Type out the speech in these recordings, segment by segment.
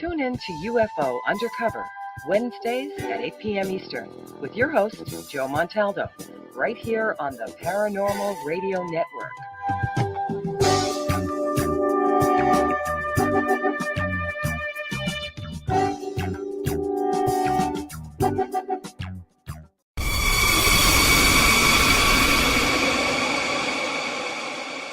Tune in to UFO Undercover, Wednesdays at 8 p.m. Eastern, with your host, Joe Montaldo, right here on the Paranormal Radio Network.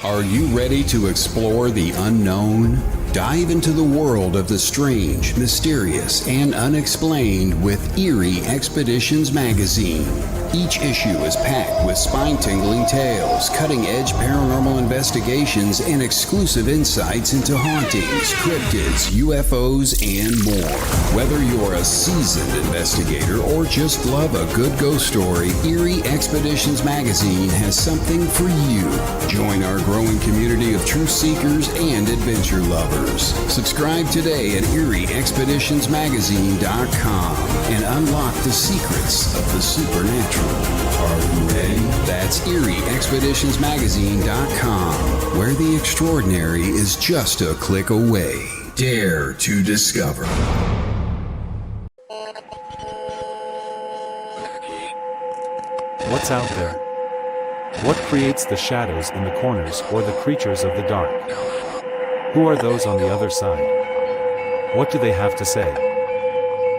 Are you ready to explore the unknown? Dive into the world of the strange, mysterious, and unexplained with Eerie Expeditions magazine. Each issue is packed with spine-tingling tales, cutting-edge paranormal investigations, and exclusive insights into hauntings, cryptids, UFOs, and more. Whether you're a seasoned investigator or just love a good ghost story, Eerie Expeditions magazine has something for you. Join our growing community of truth seekers and adventure lovers. Subscribe today at EerieExpeditionsMagazine.com and unlock the secrets of the supernatural. Are you ready? That's EerieExpeditionsMagazine.com, where the extraordinary is just a click away. Dare to discover. What's out there? What creates the shadows in the corners or the creatures of the dark? Who are those on the other side? What do they have to say?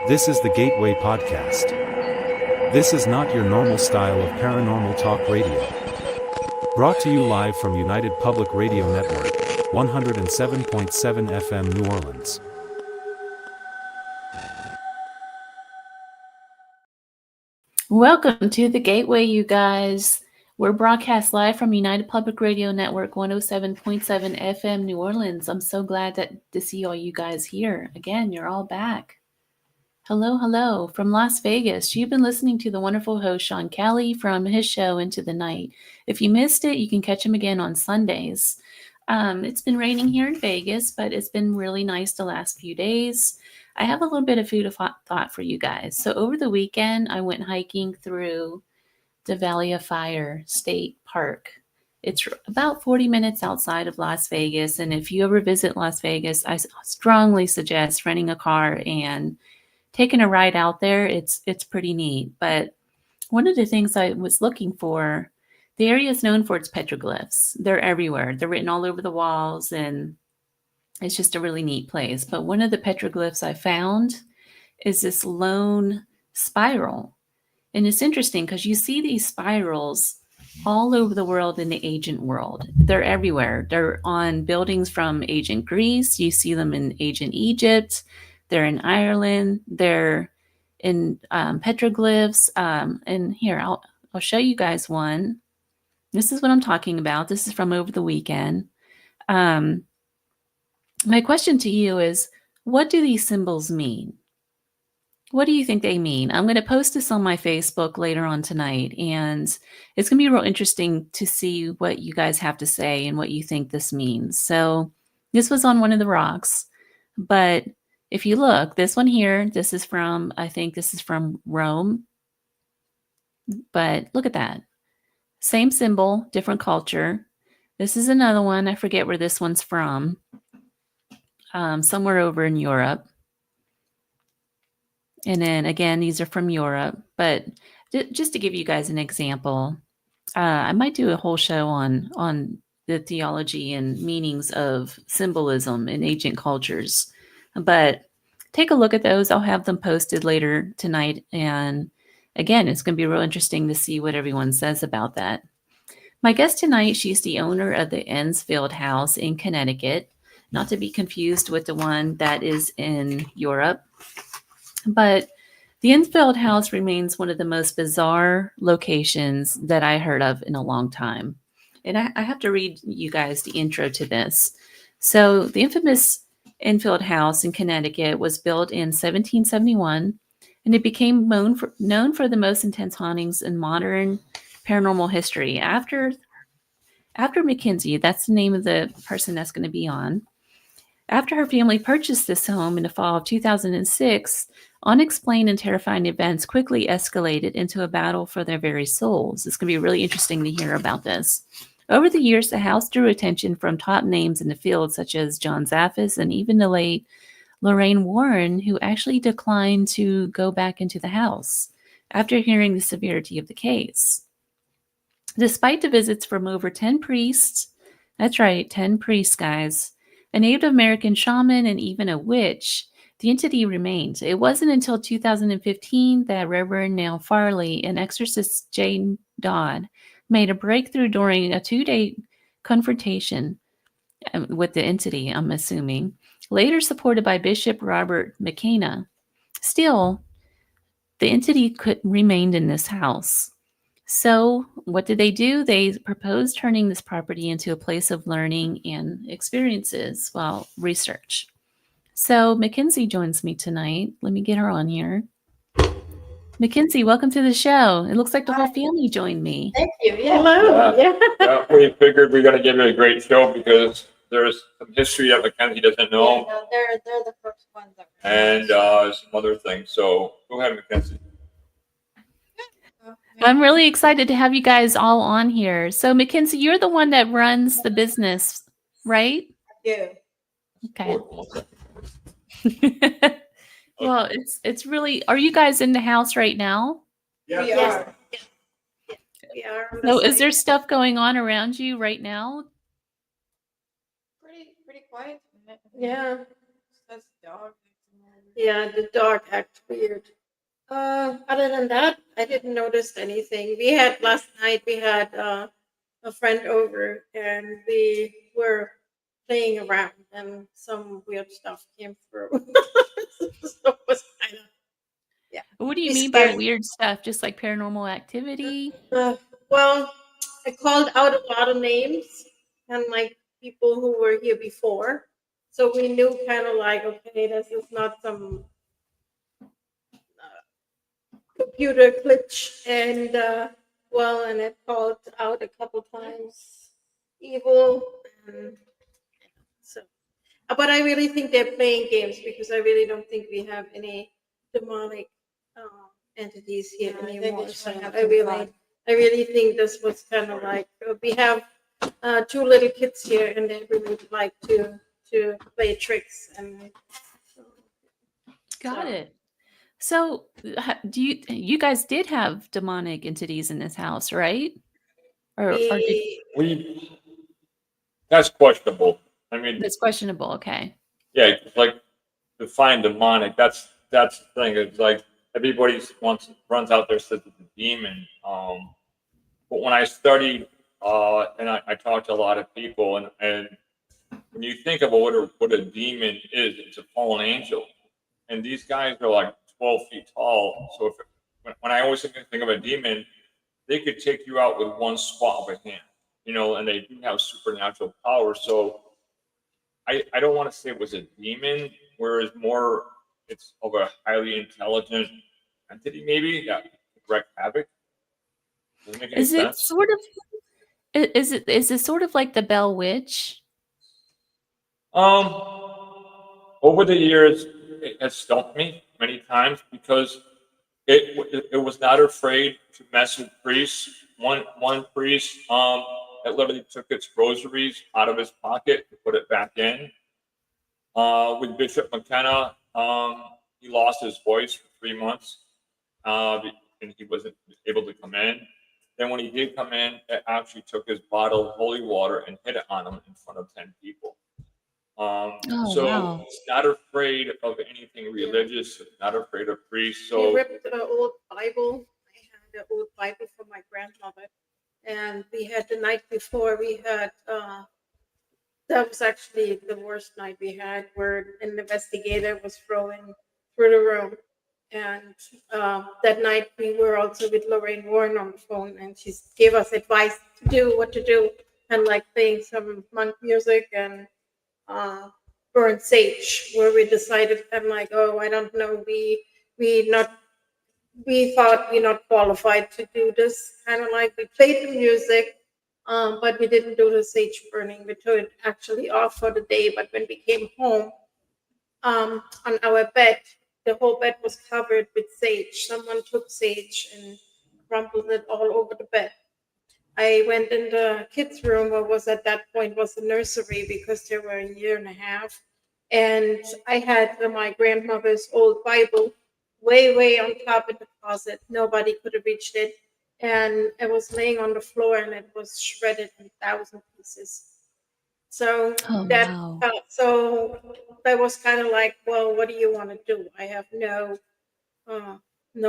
This is the Gateway Podcast. This is not your normal style of paranormal talk radio. Brought to you live from United Public Radio Network, 107.7 FM New Orleans. Welcome to the Gateway, you guys. We're broadcast live from United Public Radio Network, 107.7 FM New Orleans. I'm so glad to see all you guys here. Again, you're all back. Hello, hello from Las Vegas. You've been listening to the wonderful host, Sean Kelly, from his show Into the Night. If you missed it, you can catch him again on Sundays. It's been raining here in Vegas, but it's been really nice the last few days. I have a little bit of food of thought for you guys. So over the weekend, I went hiking through the Valley of Fire State Park. It's about 40 minutes outside of Las Vegas. And if you ever visit Las Vegas, I strongly suggest renting a car and taking a ride out there. It's pretty neat. But one of the things I was looking for, the area is known for its petroglyphs. They're everywhere. They're written all over the walls, and it's just a really neat place. But one of the petroglyphs I found is this lone spiral. And it's interesting because you see these spirals all over the world in the ancient world. They're everywhere. They're on buildings from ancient Greece. You see them in ancient Egypt. They're in Ireland. They're in petroglyphs. And here, I'll show you guys one. This is what I'm talking about. This is from over the weekend. My question to you is, what do these symbols mean? What do you think they mean? I'm going to post this on my Facebook later on tonight, and it's going to be real interesting to see what you guys have to say and what you think this means. So this was on one of the rocks, but if you look, this one here, I think this is from Rome, but look at that. Same symbol, different culture. This is another one. I forget where this one's from. Somewhere over in Europe. And then again, these are from Europe, but just to give you guys an example, I might do a whole show on the theology and meanings of symbolism in ancient cultures, but take a look at those. I'll have them posted later tonight. And again, it's going to be real interesting to see what everyone says about that. My guest tonight, she's the owner of the Enfield House in Connecticut, not to be confused with the one that is in Europe. But the Enfield House remains one of the most bizarre locations that I heard of in a long time. And I have to read you guys the intro to this. So the infamous Enfield House in Connecticut was built in 1771, and it became known for the most intense hauntings in modern paranormal history. After Mackenzie, that's the name of the person that's going to be on. After her family purchased this home in the fall of 2006, unexplained and terrifying events quickly escalated into a battle for their very souls. It's going to be really interesting to hear about this. Over the years, the house drew attention from top names in the field, such as John Zaffis and even the late Lorraine Warren, who actually declined to go back into the house after hearing the severity of the case. Despite the visits from over 10 priests, that's right, 10 priests, guys, a Native American shaman, and even a witch, the entity remained. It wasn't until 2015 that Reverend Neil Farley and exorcist Jay Dodd made a breakthrough during a 2-day confrontation with the entity, I'm assuming, later supported by Bishop Robert McKenna. Still, the entity remained in this house. So what did they do? They proposed turning this property into a place of learning and experiences, well, research. So Mackenzie joins me tonight. Let me get her on here. Mackenzie, welcome to the show. It looks like the whole family joined me. Thank you. Yeah. Hello. Yeah, we figured we are going to give you a great show because there's some history that Mackenzie doesn't know. Yeah, no, they're the first ones. And some other things. So go ahead, Mackenzie. I'm really excited to have you guys all on here. So Mackenzie, you're the one that runs the business, right? Yeah. Okay. Well, it's really, are you guys in the house right now? We are. Yeah. We are. So is there stuff going on around you right now? Pretty quiet. Yeah. That's dog. Yeah, the dog acts weird. Other than that, I didn't notice anything. Last night we had a friend over and we were playing around and some weird stuff came through. So it was kind of, yeah. What do you Be mean by scared. weird stuff? Just like paranormal activity? Well, I called out a lot of names and like people who were here before. So we knew kind of like, okay, this is not some computer glitch. And and it called out a couple times evil. And so, but I really think they're playing games because I really don't think we have any demonic entities here anymore. So I really think this was kind of like we have 2 little kids here, and they really like to play tricks and. Got it. So do you guys did have demonic entities in this house, right? That's questionable. I mean, That's questionable. Okay. yeah, like define demonic. That's the thing. It's like everybody runs out there says it's a demon. But when I studied and I talked to a lot of people, and when you think about what a demon is, it's a fallen angel, and these guys are like 12 feet tall. So when I always think of a demon, they could take you out with one swat of a hand, and they do have supernatural power. So I don't want to say it was a demon, whereas more it's of a highly intelligent entity, maybe that wreak havoc. Does it make any sense? Is it sort of like the Bell Witch? Over the years, it has stumped me many times because it was not afraid to mess with priests. One priest, it literally took its rosaries out of his pocket to put it back in. With Bishop McKenna, he lost his voice for 3 months, and he wasn't able to come in. Then when he did come in, it actually took his bottle of holy water and hit it on him in front of 10 people. Wow. It's not afraid of anything religious. It's not afraid of priests. So he ripped the old Bible. I had the old Bible from my grandmother, and we had the night before. We had that was actually the worst night we had, where an investigator was throwing through the room. And that night we were also with Lorraine Warren on the phone, and she gave us advice to do what to do, and like playing some monk music and burn sage, where we decided, I'm like, oh, I don't know, we thought we're not qualified to do this. Kind of like we played the music, but we didn't do the sage burning. We took it actually off for the day. But when we came home, on our bed, the whole bed was covered with sage. Someone took sage and crumpled it all over the bed. I went in the kids' room, what was at that point was the nursery, because they were a year and a half, And I had my grandmother's old Bible way on top of the closet. Nobody could have reached it. And it was laying on the floor and it was shredded in 1,000 pieces. So Oh, that wow. so that was kind of like, well, what do you want to do? I have no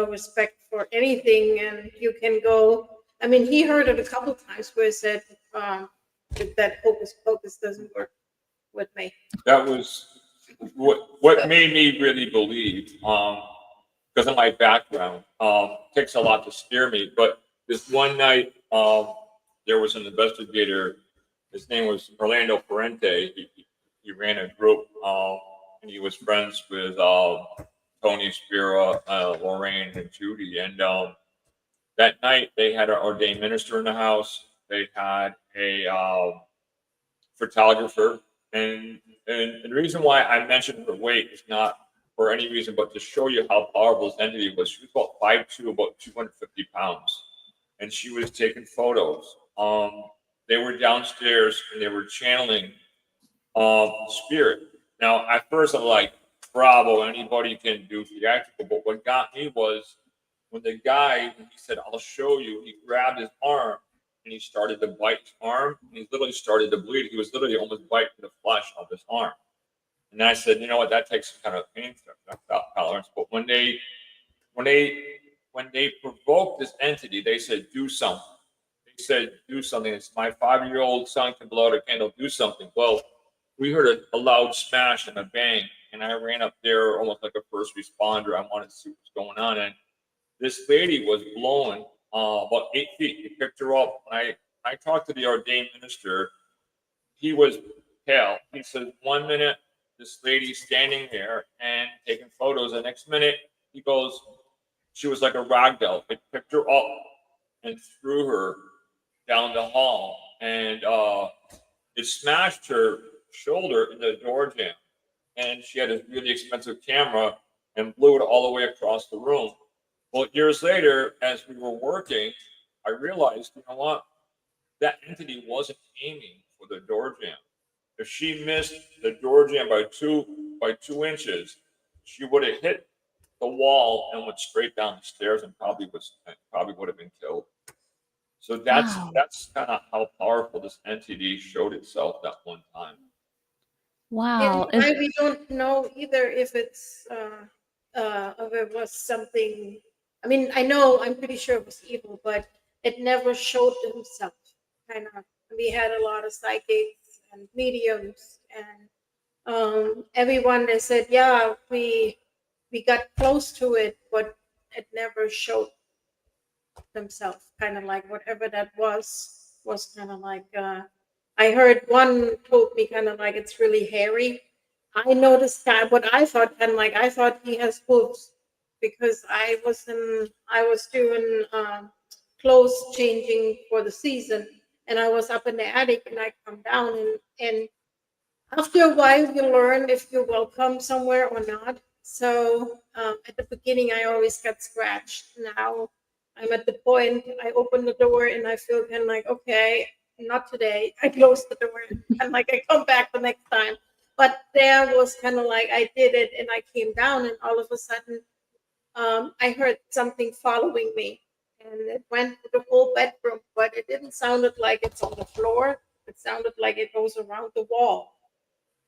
respect for anything, and you can go. I mean, he heard it a couple times where he said that hocus pocus doesn't work with me. That was what made me really believe, because of my background. Takes a lot to scare me. But this one night, there was an investigator. His name was Orlando Ferrante. He ran a group, and he was friends with Tony Spira, Lorraine, and Judy. And that night, they had an ordained minister in the house. They had a photographer, and the reason why I mentioned her weight is not for any reason, but to show you how powerful this entity was. She was about 5'2", about 250 pounds, and she was taking photos. They were downstairs and they were channeling spirit. Now, at first, I'm like, bravo, anybody can do theatrical. But what got me was when the guy, he said, I'll show you, he grabbed his arm and he started to bite his arm, and he literally started to bleed. He was literally almost biting the flesh of his arm. And I said, you know what, that takes some kind of pain tolerance. But when they provoked this entity, they said, do something. They said, do something. It's my 5-year-old son can blow out a candle, do something. Well, we heard a loud smash and a bang, and I ran up there almost like a first responder. I wanted to see what's going on. And this lady was blowing about 8 feet. He picked her up. When I talked to the ordained minister, he was pale. He said, 1 minute, this lady's standing there and taking photos. The next minute, he goes, she was like a rag doll. It picked her up and threw her down the hall. And it smashed her shoulder in the door jamb. And she had a really expensive camera and blew it all the way across the room. Well, years later, as we were working, I realized, you know what? That entity wasn't aiming for the door jamb. If she missed the door jamb by 2 inches, she would have hit the wall and went straight down the stairs and probably would have been killed. So that's Wow. kind of how powerful this entity showed itself that one time. Wow. And we don't know either if it was something. I mean, I'm pretty sure it was evil, but it never showed himself. Kind of, we had a lot of psychics and mediums, and everyone that said, yeah, we got close to it, but it never showed themselves. Kind of like whatever that was kind of like. I heard one told me kind of like it's really hairy. I noticed that what I thought, and like I thought he has hooves because I was doing clothes changing for the season, and I was up in the attic, and I come down, and after a while you learn if you're welcome somewhere or not. So at the beginning I always got scratched. Now I'm at the point I open the door and I feel kind of like, okay, not today. I close the door and like I come back the next time. But there was kind of like I did it and I came down and all of a sudden I heard something following me, and it went to the whole bedroom, but it didn't sound like it's on the floor. It sounded like it goes around the wall,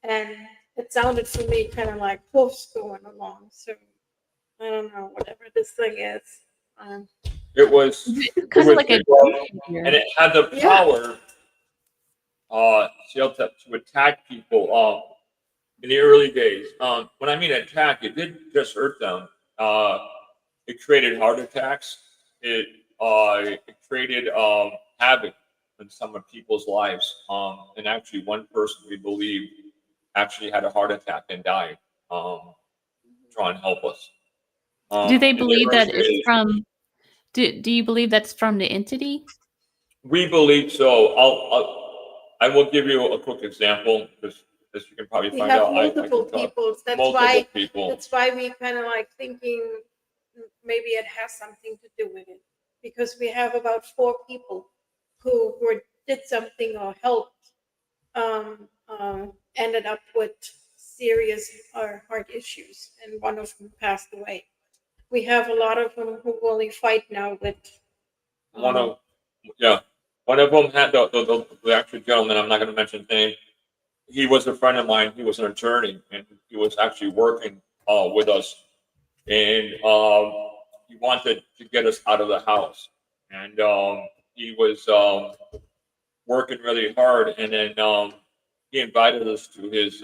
and it sounded for me kind of like hoofs going along. So I don't know, whatever this thing is. It was Kind of like a and it had the power to attack people in the early days. When I mean attack, it didn't just hurt them. It created heart attacks. It created havoc in some of people's lives. And actually, one person we believe actually had a heart attack and died trying to help us. Do they believe that it's from? Do you believe that's from the entity? We believe so. I will give you a quick example because as you can probably We find have out, multiple people. That's why we kind of like thinking maybe it has something to do with it, because we have about 4 people who did something or helped ended up with serious heart issues, and one of them passed away. We have a lot of them who only fight now with. One of them had the actual gentleman. I'm not going to mention his name. He was a friend of mine. He was an attorney, and he was actually working with us, and he wanted to get us out of the house, and he was working really hard, and then he invited us to his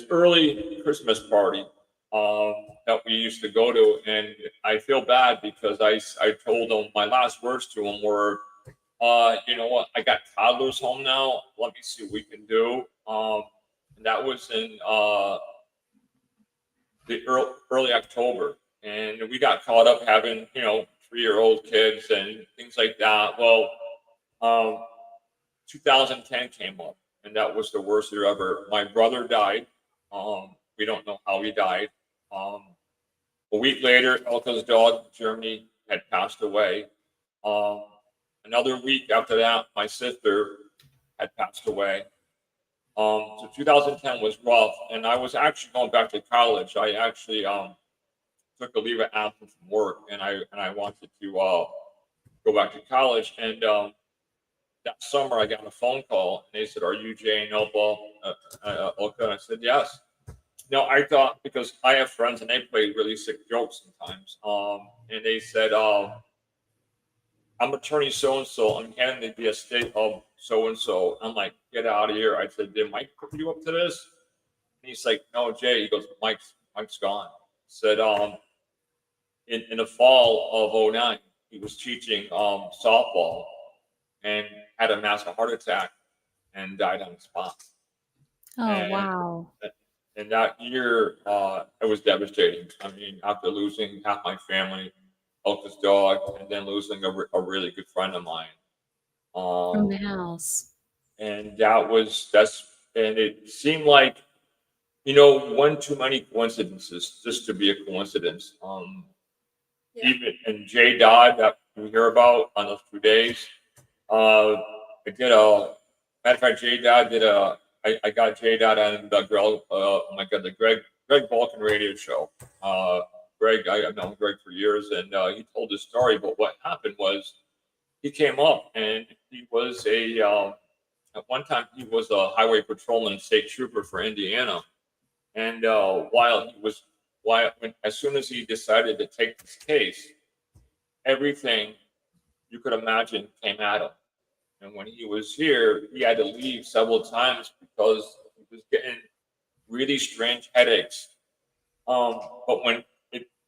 early Christmas party that we used to go to, and I feel bad because I told him, my last words to him were, you know what, I got toddlers home now. Let me see what we can do. And that was in the early October, and we got caught up having 3-year-old kids and things like that. Well, 2010 came up, and that was the worst year ever. My brother died. We don't know how he died. A week later, Elke's dog, Germany, had passed away. Another week after that, my sister had passed away. So 2010 was rough, and I was actually going back to college. I actually took a leave of absence from work, and I wanted to go back to college. And that summer, I got a phone call, and they said, "Are you Jay Elke?" And I said, "Yes." No, I thought, because I have friends and they play really sick jokes sometimes. And they said, "I'm attorney so-and-so. I'm handing the estate of so-and-so." I'm like, "Get out of here." I said, "Did Mike put you up to this?" And he's like, "No, Jay." He goes, Mike's gone." He said, in the fall of 2009, he was teaching softball and had a massive heart attack and died on the spot. Oh, wow. And that year, it was devastating. I mean, after losing half my family, Elke's dog, and then losing a really good friend of mine. From the house. And and it seemed like, one too many coincidences just to be a coincidence. Even, and Jay Dodd that we hear about on those 2 days, I did matter of fact, Jay Dodd did I got Jay Dodd on the Greg Balkan radio show. Greg, I've known Greg for years, and he told his story. But what happened was, he came up, and he was at one time he was a highway patrolman, state trooper for Indiana, and as soon as he decided to take this case, everything you could imagine came at him. And when he was here, he had to leave several times because he was getting really strange headaches. But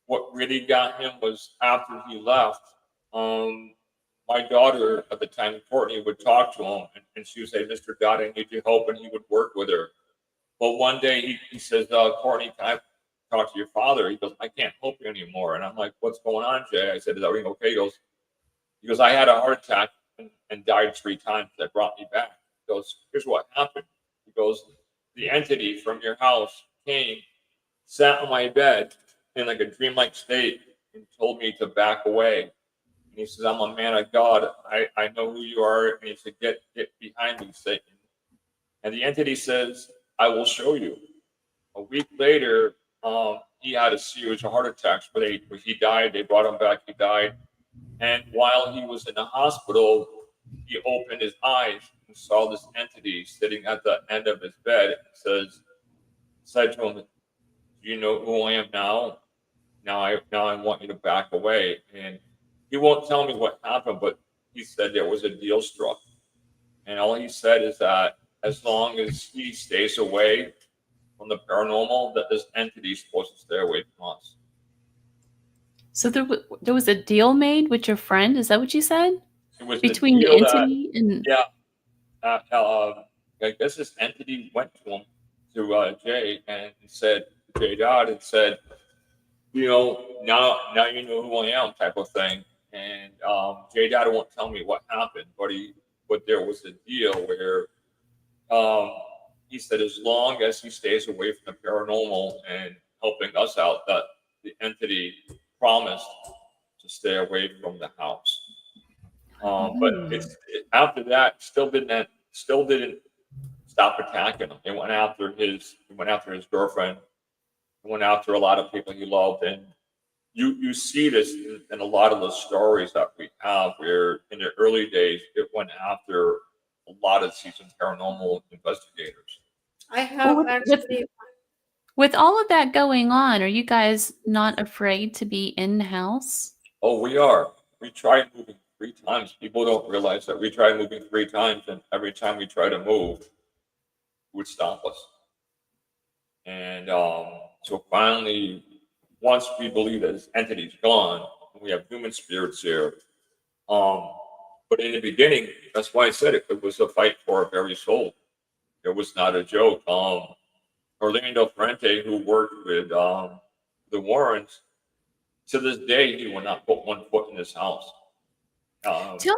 what really got him was after he left, my daughter at the time, Courtney, would talk to him, and she would say, "Mr. Dodd, I need your help," and he would work with her. But one day he says, "Courtney, can I talk to your father?" He goes, "I can't help you anymore." And I'm like, "What's going on, Jay?" I said, "Is everything okay?" He goes, "I had a heart attack and died 3 times. That brought me back." He goes, "Here's what happened." He goes, "The entity from your house came, sat on my bed in like a dreamlike state, and told me to back away. And he says, I'm a man of God. I know who you are." And he said, get behind me, Satan." And the entity says, "I will show you." A week later, he had a series of heart attacks, but he died. They brought him back. He died. And while he was in the hospital, he opened his eyes and saw this entity sitting at the end of his bed and said to him, "Do you know who I am now? Now I want you to back away." And he won't tell me what happened, but he said there was a deal struck. And all he said is that as long as he stays away from the paranormal, that this entity is supposed to stay away from us. So there was a deal made with your friend? Is that what you said? It was between the entity and I guess this entity went to him, to Jay, and said, Jay Dodd, and said, now you know who I am, type of thing. And Jay Dodd won't tell me what happened, but there was a deal where he said as long as he stays away from the paranormal and helping us out, that the entity promised to stay away from the house. But after that, still didn't stop attacking him. He went after his girlfriend. He went after a lot of people he loved, and you see this in a lot of the stories that we have, where in the early days it went after a lot of seasoned paranormal investigators. I have Well, actually. with all of that going on, are you guys not afraid to be in the house? Oh, we are. We tried moving 3 times. People don't realize that we tried moving 3 times, and every time we try to move, it would stop us. And so finally, once we believe that this entity's gone, we have human spirits here. But in the beginning, that's why I said it was a fight for our very soul. It was not a joke. Orlando Ferrante, who worked with the Warrens, to this day, he will not put one foot in this house. Tell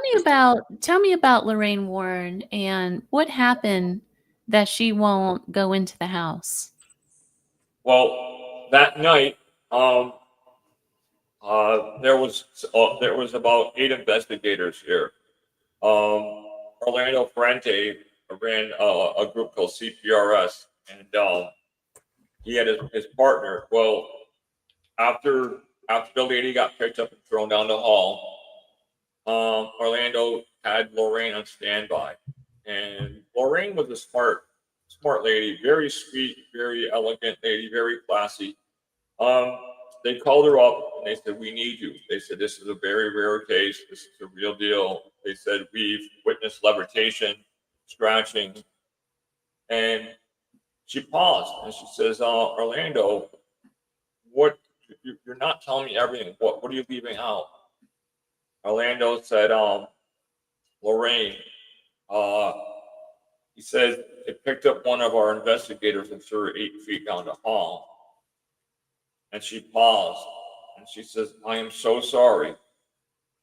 me about Lorraine Warren and what happened that she won't go into the house. Well, that night, there was about 8 investigators here. Orlando Ferrante ran a group called CPRS, and he had his partner. Well, after the lady got picked up and thrown down the hall, Orlando had Lorraine on standby, and Lorraine was a smart lady, very sweet, very elegant lady, very classy. They called her up and they said, "We need you." They said, "This is a very rare case. This is a real deal." They said, "We've witnessed levitation, scratching." And she paused and she says, "Orlando, what? You're not telling me everything. What are you leaving out?" Orlando said, "Lorraine, he says it picked up one of our investigators and threw her 8 feet down the hall." And she paused and she says, "I am so sorry."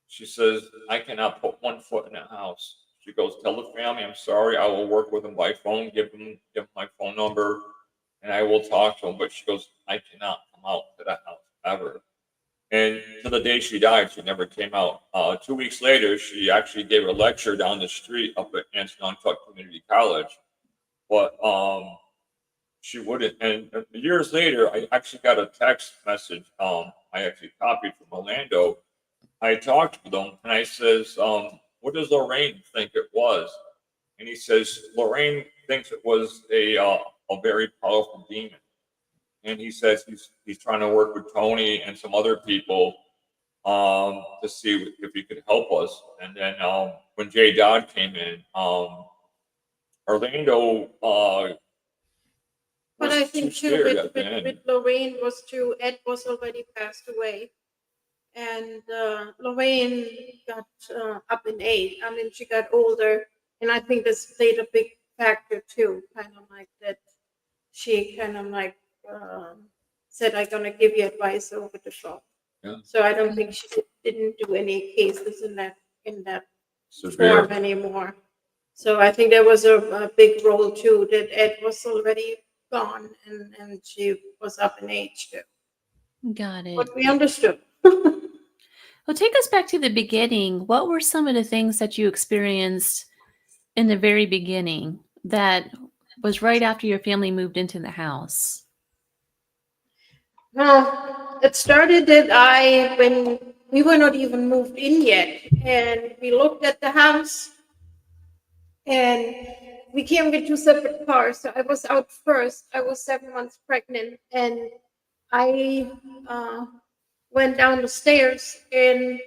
She says, "I cannot put one foot in the house." She goes, "Tell the family I'm sorry. I will work with them by phone, give them my phone number, and I will talk to them." But she goes, "I cannot come out to that house ever." And to the day she died, she never came out. 2 weeks later, she actually gave a lecture down the street up at Anson-on-Tuck Community College. But she wouldn't. And years later, I actually got a text message. I actually copied from Orlando. I talked with him and I says, "What does Lorraine think it was?" And he says, "Lorraine thinks it was a very powerful demon." And he says he's trying to work with Tony and some other people to see if he could help us. And then when Jay Dodd came in, Orlando But was I think too too scared at the end. with Lorraine was too, Ed was already passed away. And Lorraine got up in age. I mean, she got older. And I think this played a big factor too, kind of like that. She kind of like said, "I'm going to give you advice over the phone." Yeah. So I don't think she didn't do any cases in that Severe. form anymore. So I think there was a big role too, that Ed was already gone and she was up in age too. Got it. But we understood. Well, take us back to the beginning. What were some of the things that you experienced in the very beginning that was right after your family moved into the house? Well, it started that when we were not even moved in yet, and we looked at the house, and we came with 2 separate cars. So I was out first. I was 7 months pregnant, and I went down the stairs, and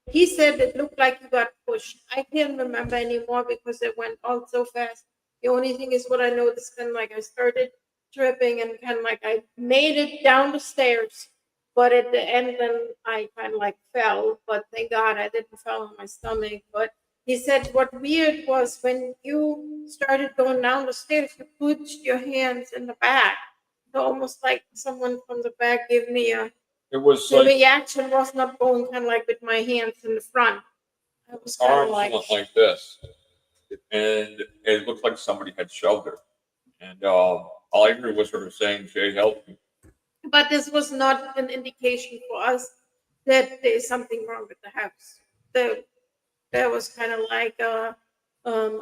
he said it looked like you got pushed. I can't remember anymore because it went all so fast. The only thing is what I noticed, kind of like I started tripping and kind of like I made it down the stairs, but at the end then I kind of like fell. But thank God I didn't fall on my stomach. But he said what weird was when you started going down the stairs, you put your hands in the back. So almost like someone from the back gave me the reaction was not going kind of like with my hands in the front. I was kind of arms went like this, and it looked like somebody had shoved her. And all I heard was her saying, "Jay, help me." But this was not an indication for us that there is something wrong with the house. There was kind of like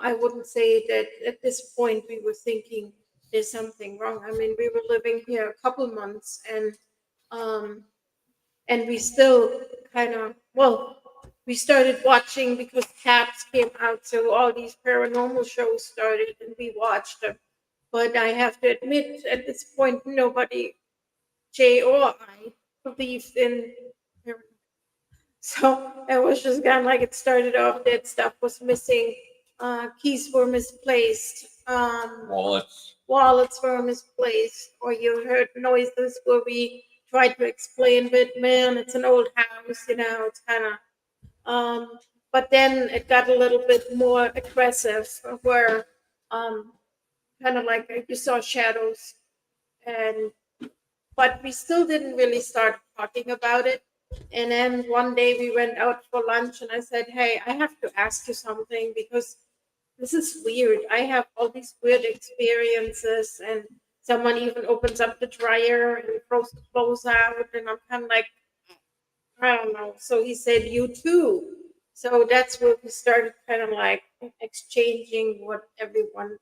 I wouldn't say that at this point we were thinking there's something wrong. I mean, we were living here a couple months, and we still kind of, well, we started watching because Caps came out, so all these paranormal shows started, and we watched them. But I have to admit, at this point, nobody, Jay or I, believed in paranormal. So it was just kind of like it started off that stuff was missing, keys were misplaced, wallets were misplaced, or you heard noises where we tried to explain, but man, it's an old house, it's kind of, but then it got a little bit more aggressive, where kind of like you saw shadows, and but we still didn't really start talking about it. And then one day we went out for lunch, and I said, "Hey, I have to ask you something because this is weird. I have all these weird experiences, and someone even opens up the dryer and throws the clothes out, and I'm kind of like, I don't know." So he said, "You too." So that's where we started kind of like exchanging what everyone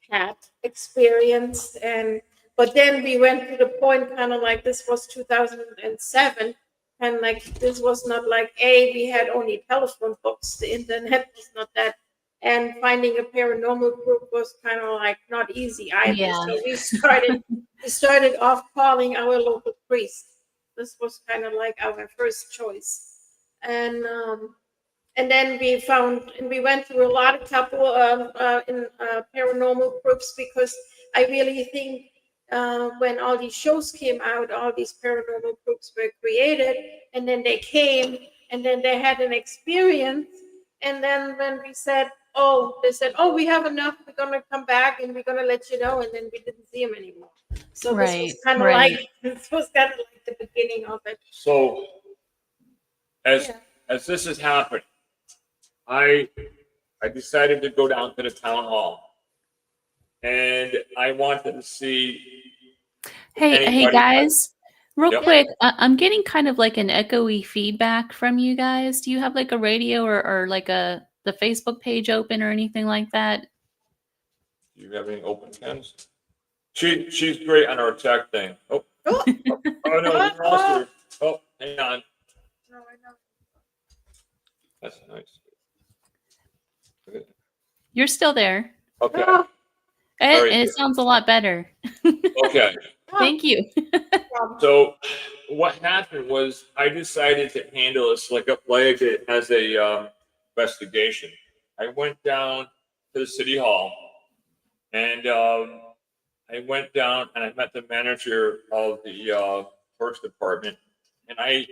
had experienced. And but then we went to the point, kind of like, this was 2007, and like this was not like, we had only telephone books, the internet was not that, and finding a paranormal group was kind of like not easy either. Yeah. So we started off calling our local priest. This was kind of like our first choice. And then we went through a lot of couple in paranormal groups, because I really think when all these shows came out, all these paranormal groups were created, and then they came, and then they had an experience, and then when we said, they said, "Oh, we have enough. We're gonna come back and we're gonna let you know," and then we didn't see them anymore. So this was kind of like the beginning of it. So as this is happening, I decided to go down to the town hall, and I wanted to see. Hey guys, real Yep. quick, I'm getting kind of like an echoey feedback from you guys. Do you have like a radio or like the Facebook page open or anything like that? Do you have any open cams? She's great on our tech thing. Oh no, we lost her. Oh, hang on. No, I know. That's nice. You're still there. Okay. It sounds a lot better. Okay. Thank you. So what happened was I decided to handle this like it as a investigation. I went down to the city hall, and I went down and I met the manager of the works department, and I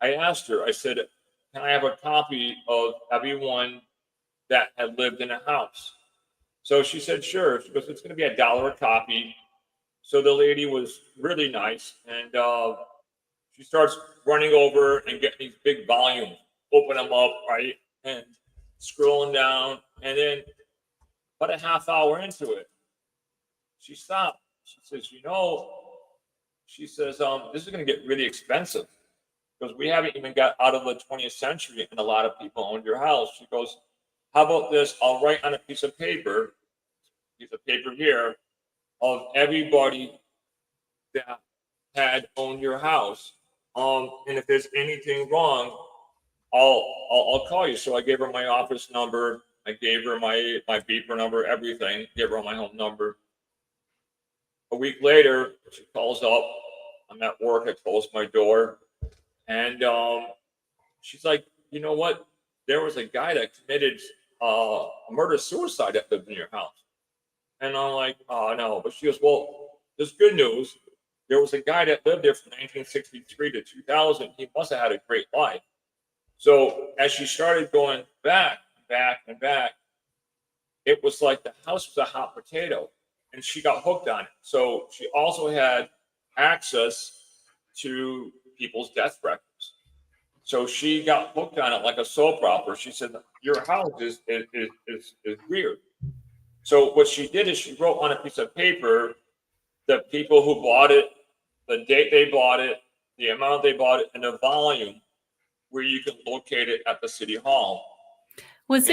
asked her. I said, "Can I have a copy of everyone that had lived in a house?" So she said, "Sure." She goes, "It's going to be $1 a copy." So the lady was really nice, and she starts running over and getting these big volumes, open them up, right, and scrolling down, and then about a half hour into it, she stopped. She says, she says, "This is going to get really expensive because we haven't even got out of the 20th century, and a lot of people owned your house." She goes, "How about this? I'll write on a piece of paper here, of everybody that had owned your house. And if there's anything wrong, I'll call you." So I gave her my office number. I gave her my beeper number, everything. Gave her my home number. A week later, she calls up. I'm at work. I close my door, and she's like, "You know what? There was a guy that committed a murder-suicide that lived in your house." And I'm like, "Oh, no." But she goes, "Well, there's good news. There was a guy that lived there from 1963 to 2000. He must have had a great life." So as she started going back, and back, it was like the house was a hot potato, and she got hooked on it. So she also had access to people's death records. So she got hooked on it like a soap opera. She said, "Your house is weird." So what she did is she wrote on a piece of paper the people who bought it, the date they bought it, the amount they bought it, and the volume where you can locate it at the city hall. Was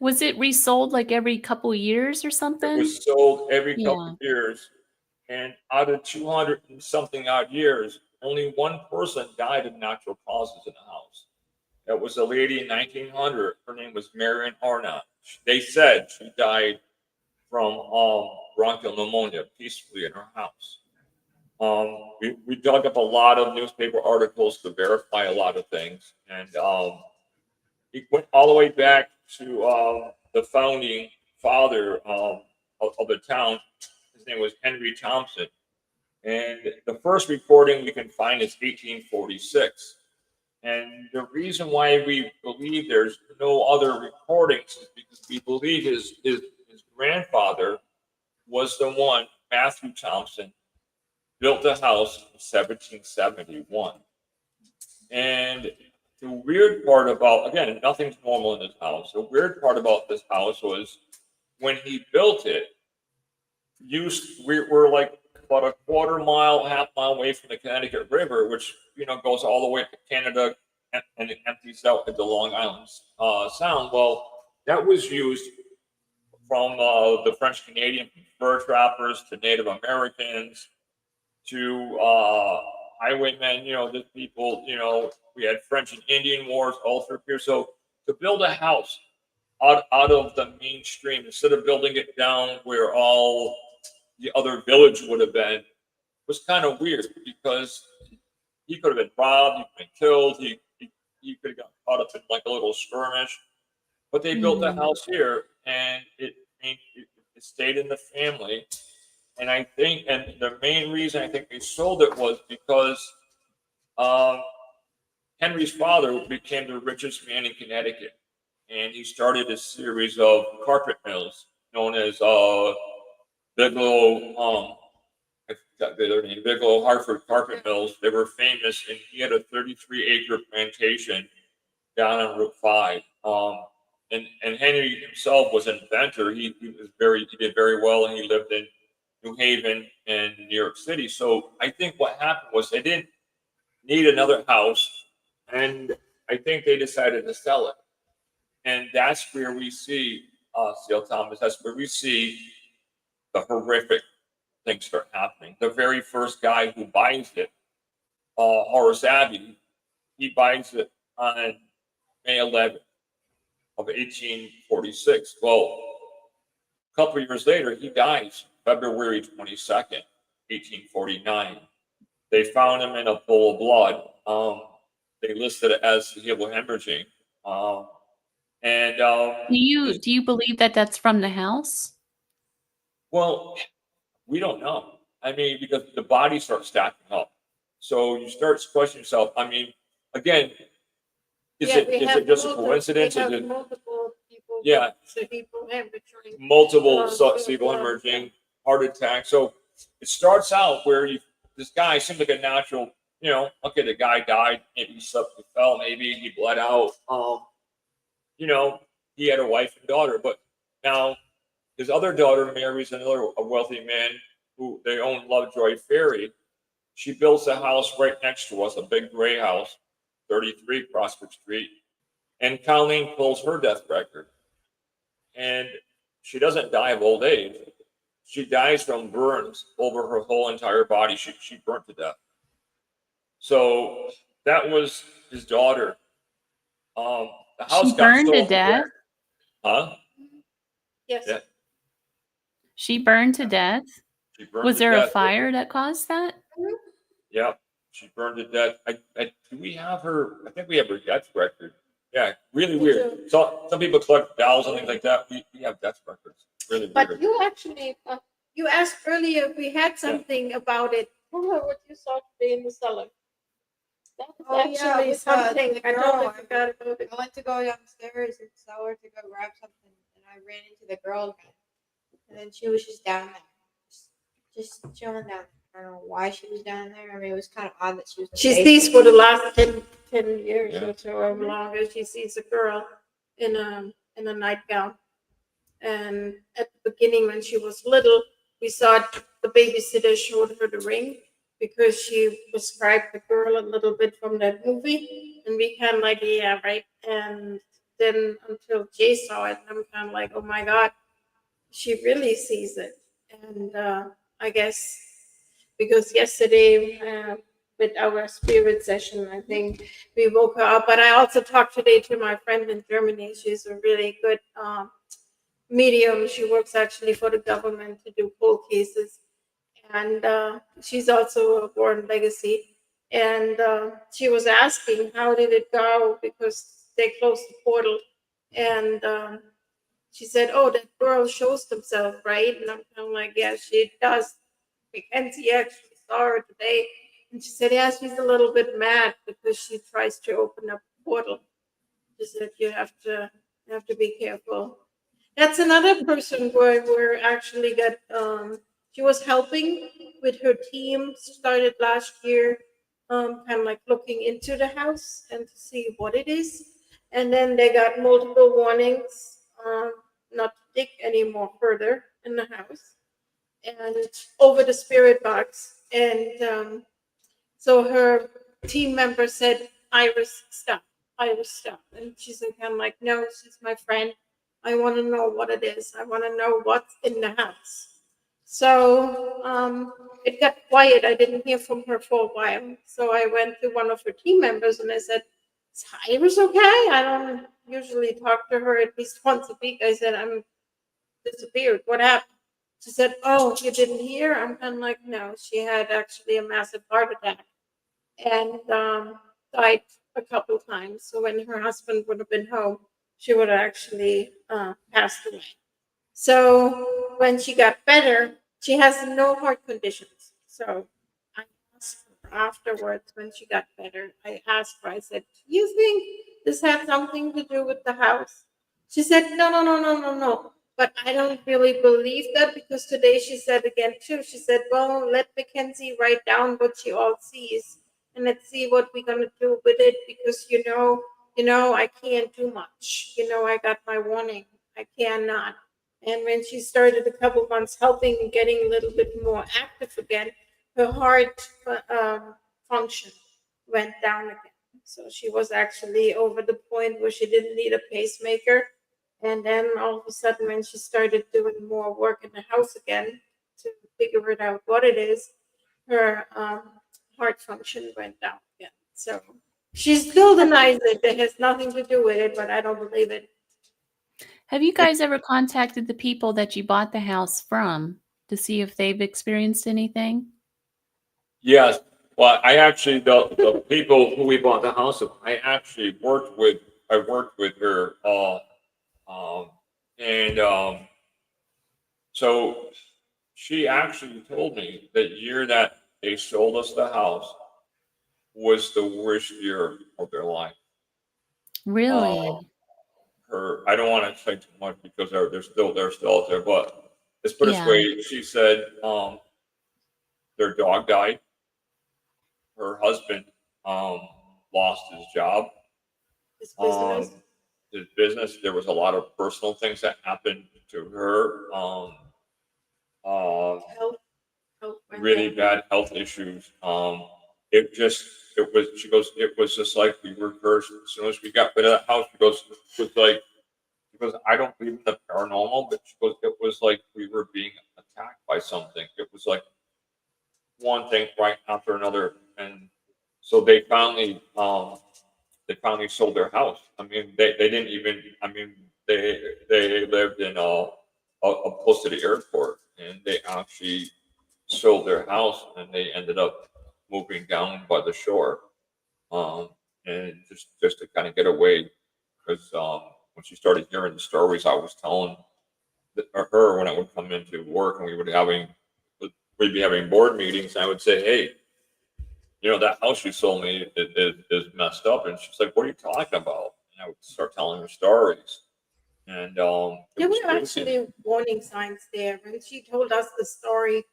Was it resold like every couple years or It something? was sold every couple Yeah. of years, and out of 200 and something odd years, only one person died of natural causes in the house. That was a lady in 1900. Her name was Marion Arnott. They said she died from bronchial pneumonia peacefully in her house. We dug up a lot of newspaper articles to verify a lot of things, and it went all the way back to the founding father of the town. His name was Henry Thompson, and the first recording we can find is 1846. And the reason why we believe there's no other recordings is because we believe his grandfather was the one, Matthew Thompson, built the house in 1771. And the weird part about, again, nothing's normal in this house. The weird part about this house was when he built it, we're like about a quarter mile, half mile away from the Connecticut River, which, goes all the way to Canada and it empties out at the Long Island Sound. Well, that was used from the French Canadian fur trappers to Native Americans to highwaymen, the people, we had French and Indian wars all through here. So to build a house out of the mainstream, instead of building it down where all the other village would have been, was kind of weird, because he could have been robbed, he could have been killed, he could have got caught up in like a little skirmish. But they built the house here, and it stayed in the family. And I think, and the main reason I think they sold it was because Henry's father became the richest man in Connecticut, and he started a series of carpet mills known as Bigelow. I forgot their name, Bigelow Hartford Carpet Mills. They were famous, and he had a 33-acre plantation down on Route 5. And Henry himself was an inventor. He did very well, and he lived in New Haven and New York City. So I think what happened was they didn't need another house, and I think they decided to sell it. And that's where we see C.L. Thomas. That's where we see the horrific things start happening. The very first guy who buys it, Horace Abbey, he buys it on May 11th of 1846. Well, a couple of years later, he dies February 22nd, 1849. They found him in a pool of blood. They listed it as cerebral hemorrhaging. Do you believe that that's from the house? Well, we don't know. I mean, because the bodies start stacking up. So you start questioning yourself. I mean, again, is it just a coincidence? Is it multiple people? Yeah. Cerebral hemorrhaging. Multiple cerebral hemorrhaging, heart attack. So it starts out where this guy seems like a natural, okay, the guy died, maybe he slipped, he fell, maybe he bled out. He had a wife and daughter, but now his other daughter marries a wealthy man who they own Lovejoy Ferry. She builds a house right next to us, a big gray house, 33 Prospect Street. And Colleen pulls her death record. And she doesn't die of old age. She dies from burns over her whole entire body. She burnt to death. So that was his daughter. The house She burned to death? Huh? Yes. Yeah. She burned to death? Was there a fire that caused that? Yeah, she burned to death. Do we have her? I think we have her death record. Yeah, really weird. So some people collect dolls and things like that. We have death records. Really weird. But you actually, you asked earlier if we had something about it. What you saw today in the cellar. That was actually something. I totally forgot about it. I went to go downstairs in the cellar to go grab something, and I ran into the girl again. And then she was just down there, just chilling down there. I don't know why she was down there. I mean, it was kind of odd that she was. She sees for the last 10 years Yeah. or so or longer. She sees a girl in a nightgown. And at the beginning, when she was little, we saw the babysitter showed her the ring because she described the girl a little bit from that movie. And we kind of like, yeah, right. And then until Jay saw it, I'm kind of like, oh my God, she really sees it. And I guess because yesterday with our spirit session, I think we woke her up. But I also talked today to my friend in Germany. She's a really good medium. She works actually for the government to do cold cases. And she's also a born legacy. And she was asking, how did it go? Because they closed the portal. And she said, oh, that girl shows themselves, right? And I'm kind of like, yeah, she does. Mackenzie actually saw her today. And she said, yeah, she's a little bit mad because she tries to open up a portal. She said, you have to be careful. That's another person where we're actually got she was helping with her team, started last year, kind of like looking into the house and to see what it is. And then they got multiple warnings not to dig any more further in the house and over the spirit box. And so her team member said, Iris, stop. Iris, stop. And she's kind of like, no, she's my friend. I want to know what it is. I want to know what's in the house. So it got quiet. I didn't hear from her for a while. So I went to one of her team members and I said, is Iris okay? I don't usually talk to her at least once a week. I said, I'm disappeared. What happened? She said, oh, you didn't hear? I'm kind of like, no. She had actually a massive heart attack and died a couple times. So when her husband would have been home, she would have actually passed away. So when she got better, she has no heart conditions. So I asked her afterwards when she got better, I asked her, I said, do you think this had something to do with the house? She said, no, no, no, no, no, no. But I don't really believe that because today she said again too, she said, well, let Mackenzie write down what she all sees and let's see what we're gonna do with it because you know, I can't do much. You know, I got my warning. I cannot. And when she started a couple months helping and getting a little bit more active again, her heart function went down again. So she was actually over the point where she didn't need a pacemaker. And then all of a sudden, when she started doing more work in the house again to figure it out what it is, her heart function went down again. So she still denies it. It has nothing to do with it, but I don't believe it. Have you guys ever contacted the people that you bought the house from to see if they've experienced anything? Yes. Well, I actually, the people who we bought the house of, I actually worked with her, and so she actually told me that year that they sold us the house was the worst year of their life. Really? I don't want to say too much because they're still out there, but let's put it this Yeah. way. She said their dog died. Her husband lost his job. His business. His business. There was a lot of personal things that happened to her. Health went Really down. bad health issues. She goes, it was just like we were cursed. As soon as we got rid of that house, she goes, I don't believe in the paranormal, but she goes, it was like we were being attacked by something. It was like one thing right after another. And so they finally sold their house. I mean, they didn't even, I mean, they lived in close to the airport and they actually sold their house and they ended up moving down by the shore, and just to kind of get away because when she started hearing the stories I was telling her when I would come into work and we'd be having board meetings, I would say, hey, that house you sold me is messed up, and she's like, what are you talking about? And I would start telling her stories, and There were actually warning signs there. When she told us the story,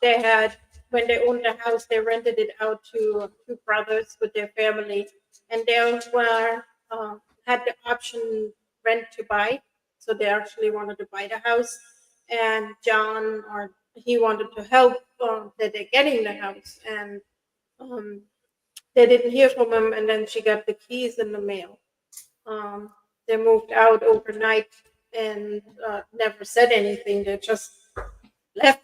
they had, when they owned the house, they rented it out to two brothers with their family, and they were had the option rent to buy. So they actually wanted to buy the house, and John or he wanted to help that they're getting the house, and they didn't hear from him. And then she got the keys in the mail. They moved out overnight and never said anything. They just left.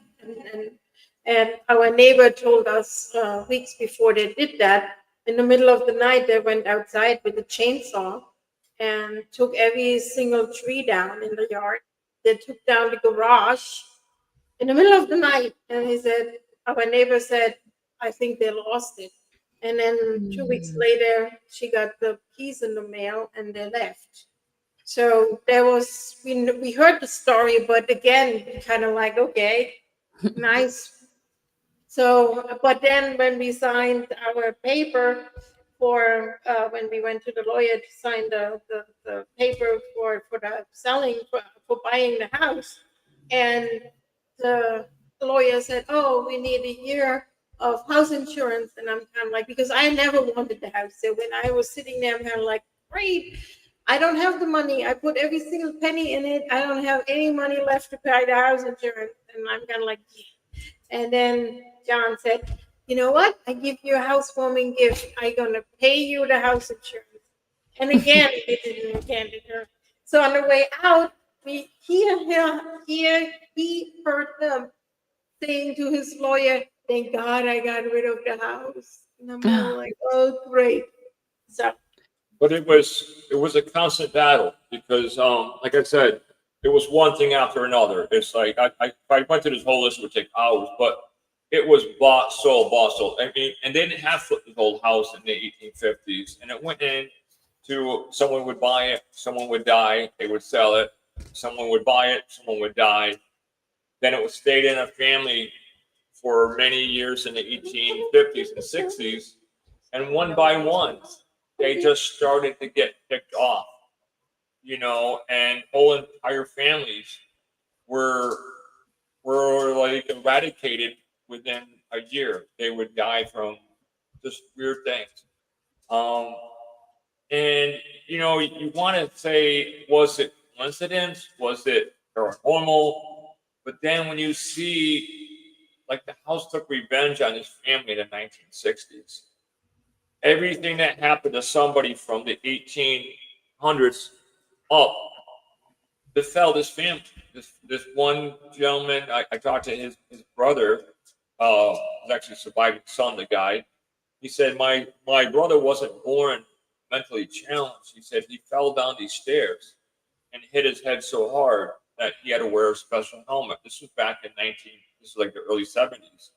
And our neighbor told us weeks before they did that, in the middle of the night, they went outside with a chainsaw and took every single tree down in the yard. They took down the garage in the middle of the night. And he said, our neighbor said, I think they lost it. And then 2 weeks later, she got the keys in the mail and they left. So there was, we heard the story, but again, kind of like, okay, nice. So, but then when we signed our paper for, when we went to the lawyer to sign the paper for the selling, for buying the house, and the lawyer said, oh, we need a year of house insurance. And I'm kind of like, because I never wanted the house. So when I was sitting there, I'm kind of like, great, I don't have the money. I put every single penny in it. I don't have any money left to pay the house insurance. And I'm kind of like, yeah. And then John said, you know what? I give you a housewarming gift. I'm going to pay you the house insurance. And again, they didn't hand it her. So on the way out, we he heard them saying to his lawyer, thank God I got rid of the house. And I'm all like, oh, great. So, But it was a constant battle because, like I said, it was one thing after another. It's like if I went through this whole list, it would take hours, but it was bought, sold. I mean, and they didn't have the whole house in the 1850s, and it went in to someone would buy it, someone would die, they would sell it, someone would buy it, someone would die. Then it was stayed in a family for many years in the 1850s and 60s, and one by one, they just started to get picked off, and whole entire families were like eradicated within a year. They would die from just weird things. And you want to say, was it coincidence? Was it paranormal? But then when you see, like, the house took revenge on his family in the 1960s. Everything that happened to somebody from the 1800s up befell this family. This one gentleman, I talked to his brother, was actually a surviving son, the guy. He said, my brother wasn't born mentally challenged. He said he fell down these stairs and hit his head so hard that he had to wear a special helmet. This was back in this is like the early 70s.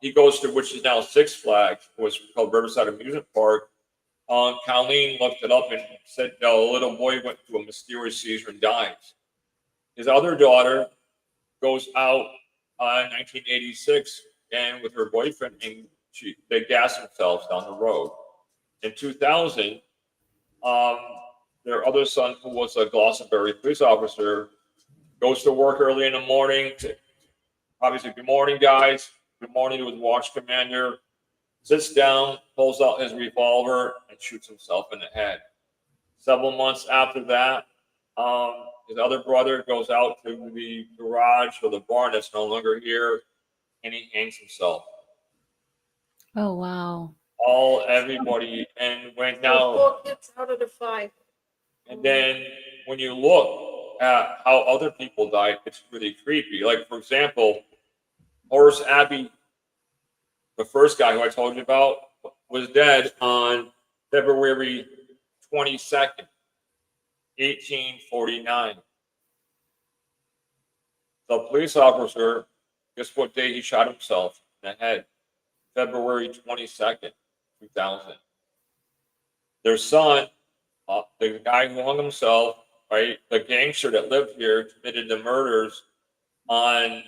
He goes to, which is now Six Flags, was called Riverside Amusement Park. Colleen looked it up and said, no, a little boy went through a mysterious seizure and dies. His other daughter goes out in 1986 and with her boyfriend, and they gas themselves down the road. In 2000, their other son, who was a Glastonbury police officer, goes to work early in the morning. Probably say, good morning, guys. Good morning to his watch commander. Sits down, pulls out his revolver, and shoots himself in the head. Several months after that, his other brother goes out to the garage or the barn that's no longer here, and he hangs himself. Oh, wow. Everybody, and when now, 4 kids out of the 5. and then when you look at how other people died, it's really creepy. Like, for example, Horace Abbey, the first guy who I told you about, was dead on February 22nd, 1849. The police officer, guess what day he shot himself in the head? February 22nd, 2000. Their son, the guy who hung himself, right, the gangster that lived here, committed the murders on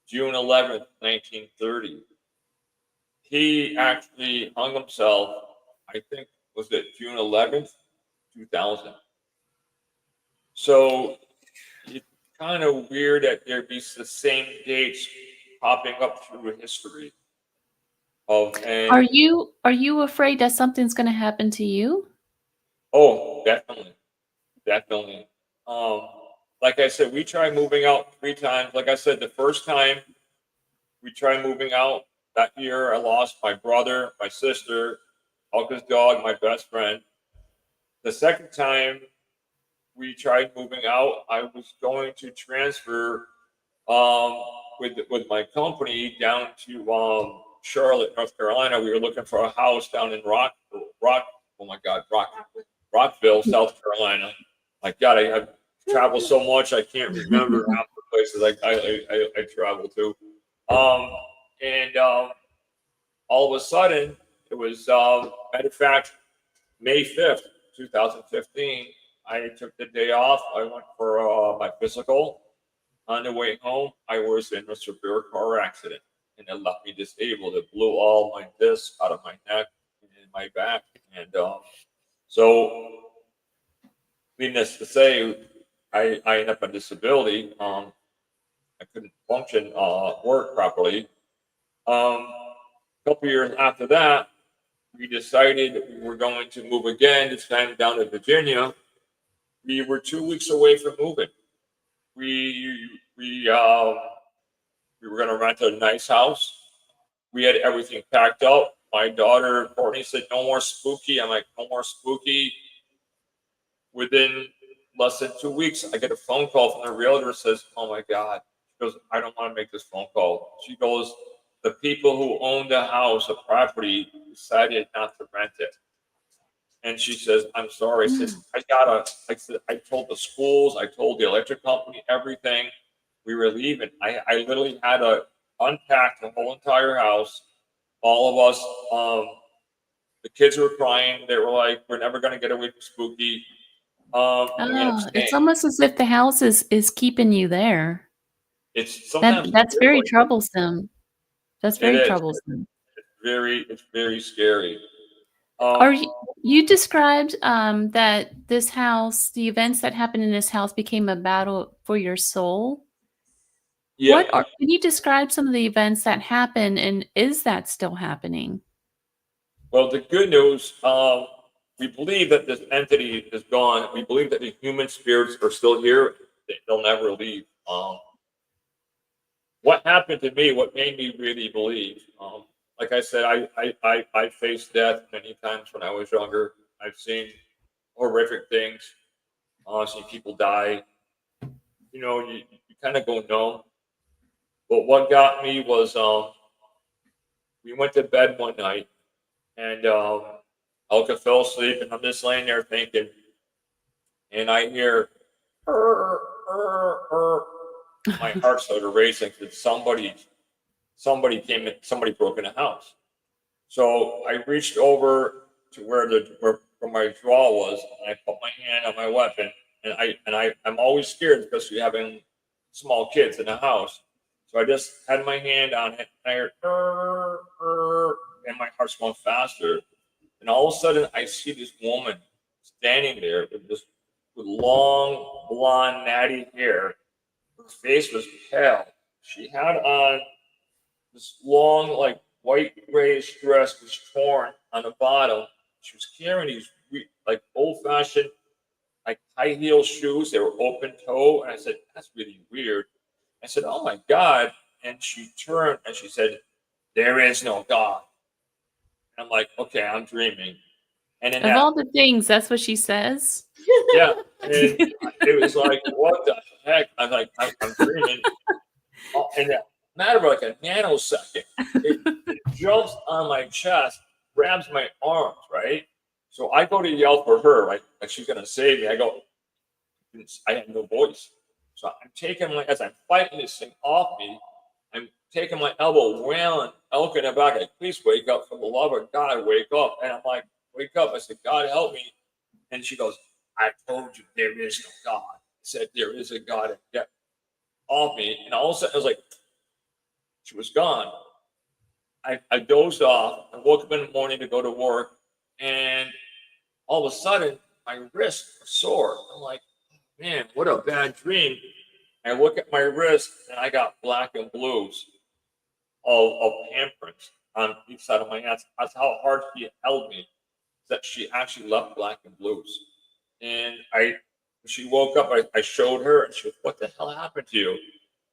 June 11th, 1930. He actually hung himself, I think, was it June 11th, 2000. So it's kind of weird that there be the same dates popping up through history. Are you afraid that something's going to happen to you? Oh, definitely. Like I said, we tried moving out 3 times. Like I said, the first time we tried moving out, that year I lost my brother, my sister, Elke's dog, my best friend. The second time we tried moving out, I was going to transfer with my company down to Charlotte, North Carolina. We were looking for a house down in Rockville, South Carolina. My God, I travel so much I can't remember half the places I travel to. And all of a sudden, it was matter of fact, May 5th, 2015. I took the day off. I went for my physical. On the way home, I was in a severe car accident, and it left me disabled. It blew all my discs out of my neck and my back. And so, needless to say, I ended up on disability. I couldn't function, work properly. A couple years after that, we decided we were going to move again, this time down to Virginia. We were 2 weeks away from moving. We were going to rent a nice house. We had everything packed up. My daughter Courtney said, "No more spooky." I'm like, "No more spooky." Within less than 2 weeks, I get a phone call from the realtor. Says, "Oh my God." She goes, "I don't want to make this phone call." She goes, "The people who owned the house, the property, decided not to rent it." And she says, "I'm sorry." I said, I told the schools, I told the electric company, everything. We were leaving. I literally had to unpack the whole entire house. All of us, the kids were crying. They were like, "We're never going to get away from spooky." It's almost as if the house is keeping you there. It's sometimes That's very like troublesome. That's very troublesome. It's very scary. You described that this house, the events that happened in this house became a battle for your soul. Yeah. Can you describe some of the events that happened, and is that still happening? Well, the good news, we believe that this entity is gone. We believe that the human spirits are still here. They'll never leave. What happened to me, what made me really believe, like I said, I faced death many times when I was younger. I've seen horrific things. I've seen people die. You know, you kind of go numb. But what got me was we went to bed one night, and Elke fell asleep, and I'm just laying there thinking, and I hear, my heart started racing because somebody came in, somebody broke in the house. So I reached over to where my drawer was, and I put my hand on my weapon, and I'm always scared, especially having small kids in the house. So I just had my hand on it, and I heard, and my heart's going faster. And all of a sudden, I see this woman standing there with long, blonde, natty hair. Her face was pale. She had on this long, like white grayish dress, was torn on the bottom. She was carrying these like old-fashioned, like high heel shoes. They were open toe, and I said, "That's really weird." I said, "Oh my God!" And she turned and she said, "There is no God." And I'm like, "Okay, I'm dreaming." And then all the things, that's what she says. Yeah, and it was like, what the heck? I'm like, I'm dreaming. And a matter of like a nanosecond, it jumps on my chest, grabs my arms, right? So I go to yell for her, like she's gonna save me. I have no voice. So I'm taking as I'm fighting this thing off me, I'm taking my elbow, wailing Elke in the back, like, "Please wake up, for the love of God, wake up." And I'm like, "Wake up." I said, "God help me." And she goes, "I told you there is no God." I said, "There is a God." And get off me. And all of a sudden, I was like, she was gone. I dozed off. I woke up in the morning to go to work. And all of a sudden, my wrists were sore. I'm like, man, what a bad dream. I look at my wrist, and I got black and blues of handprints on each side of my hands. That's how hard she held me, that she actually left black and blues. And when she woke up, I showed her, and she goes, "What the hell happened to you?"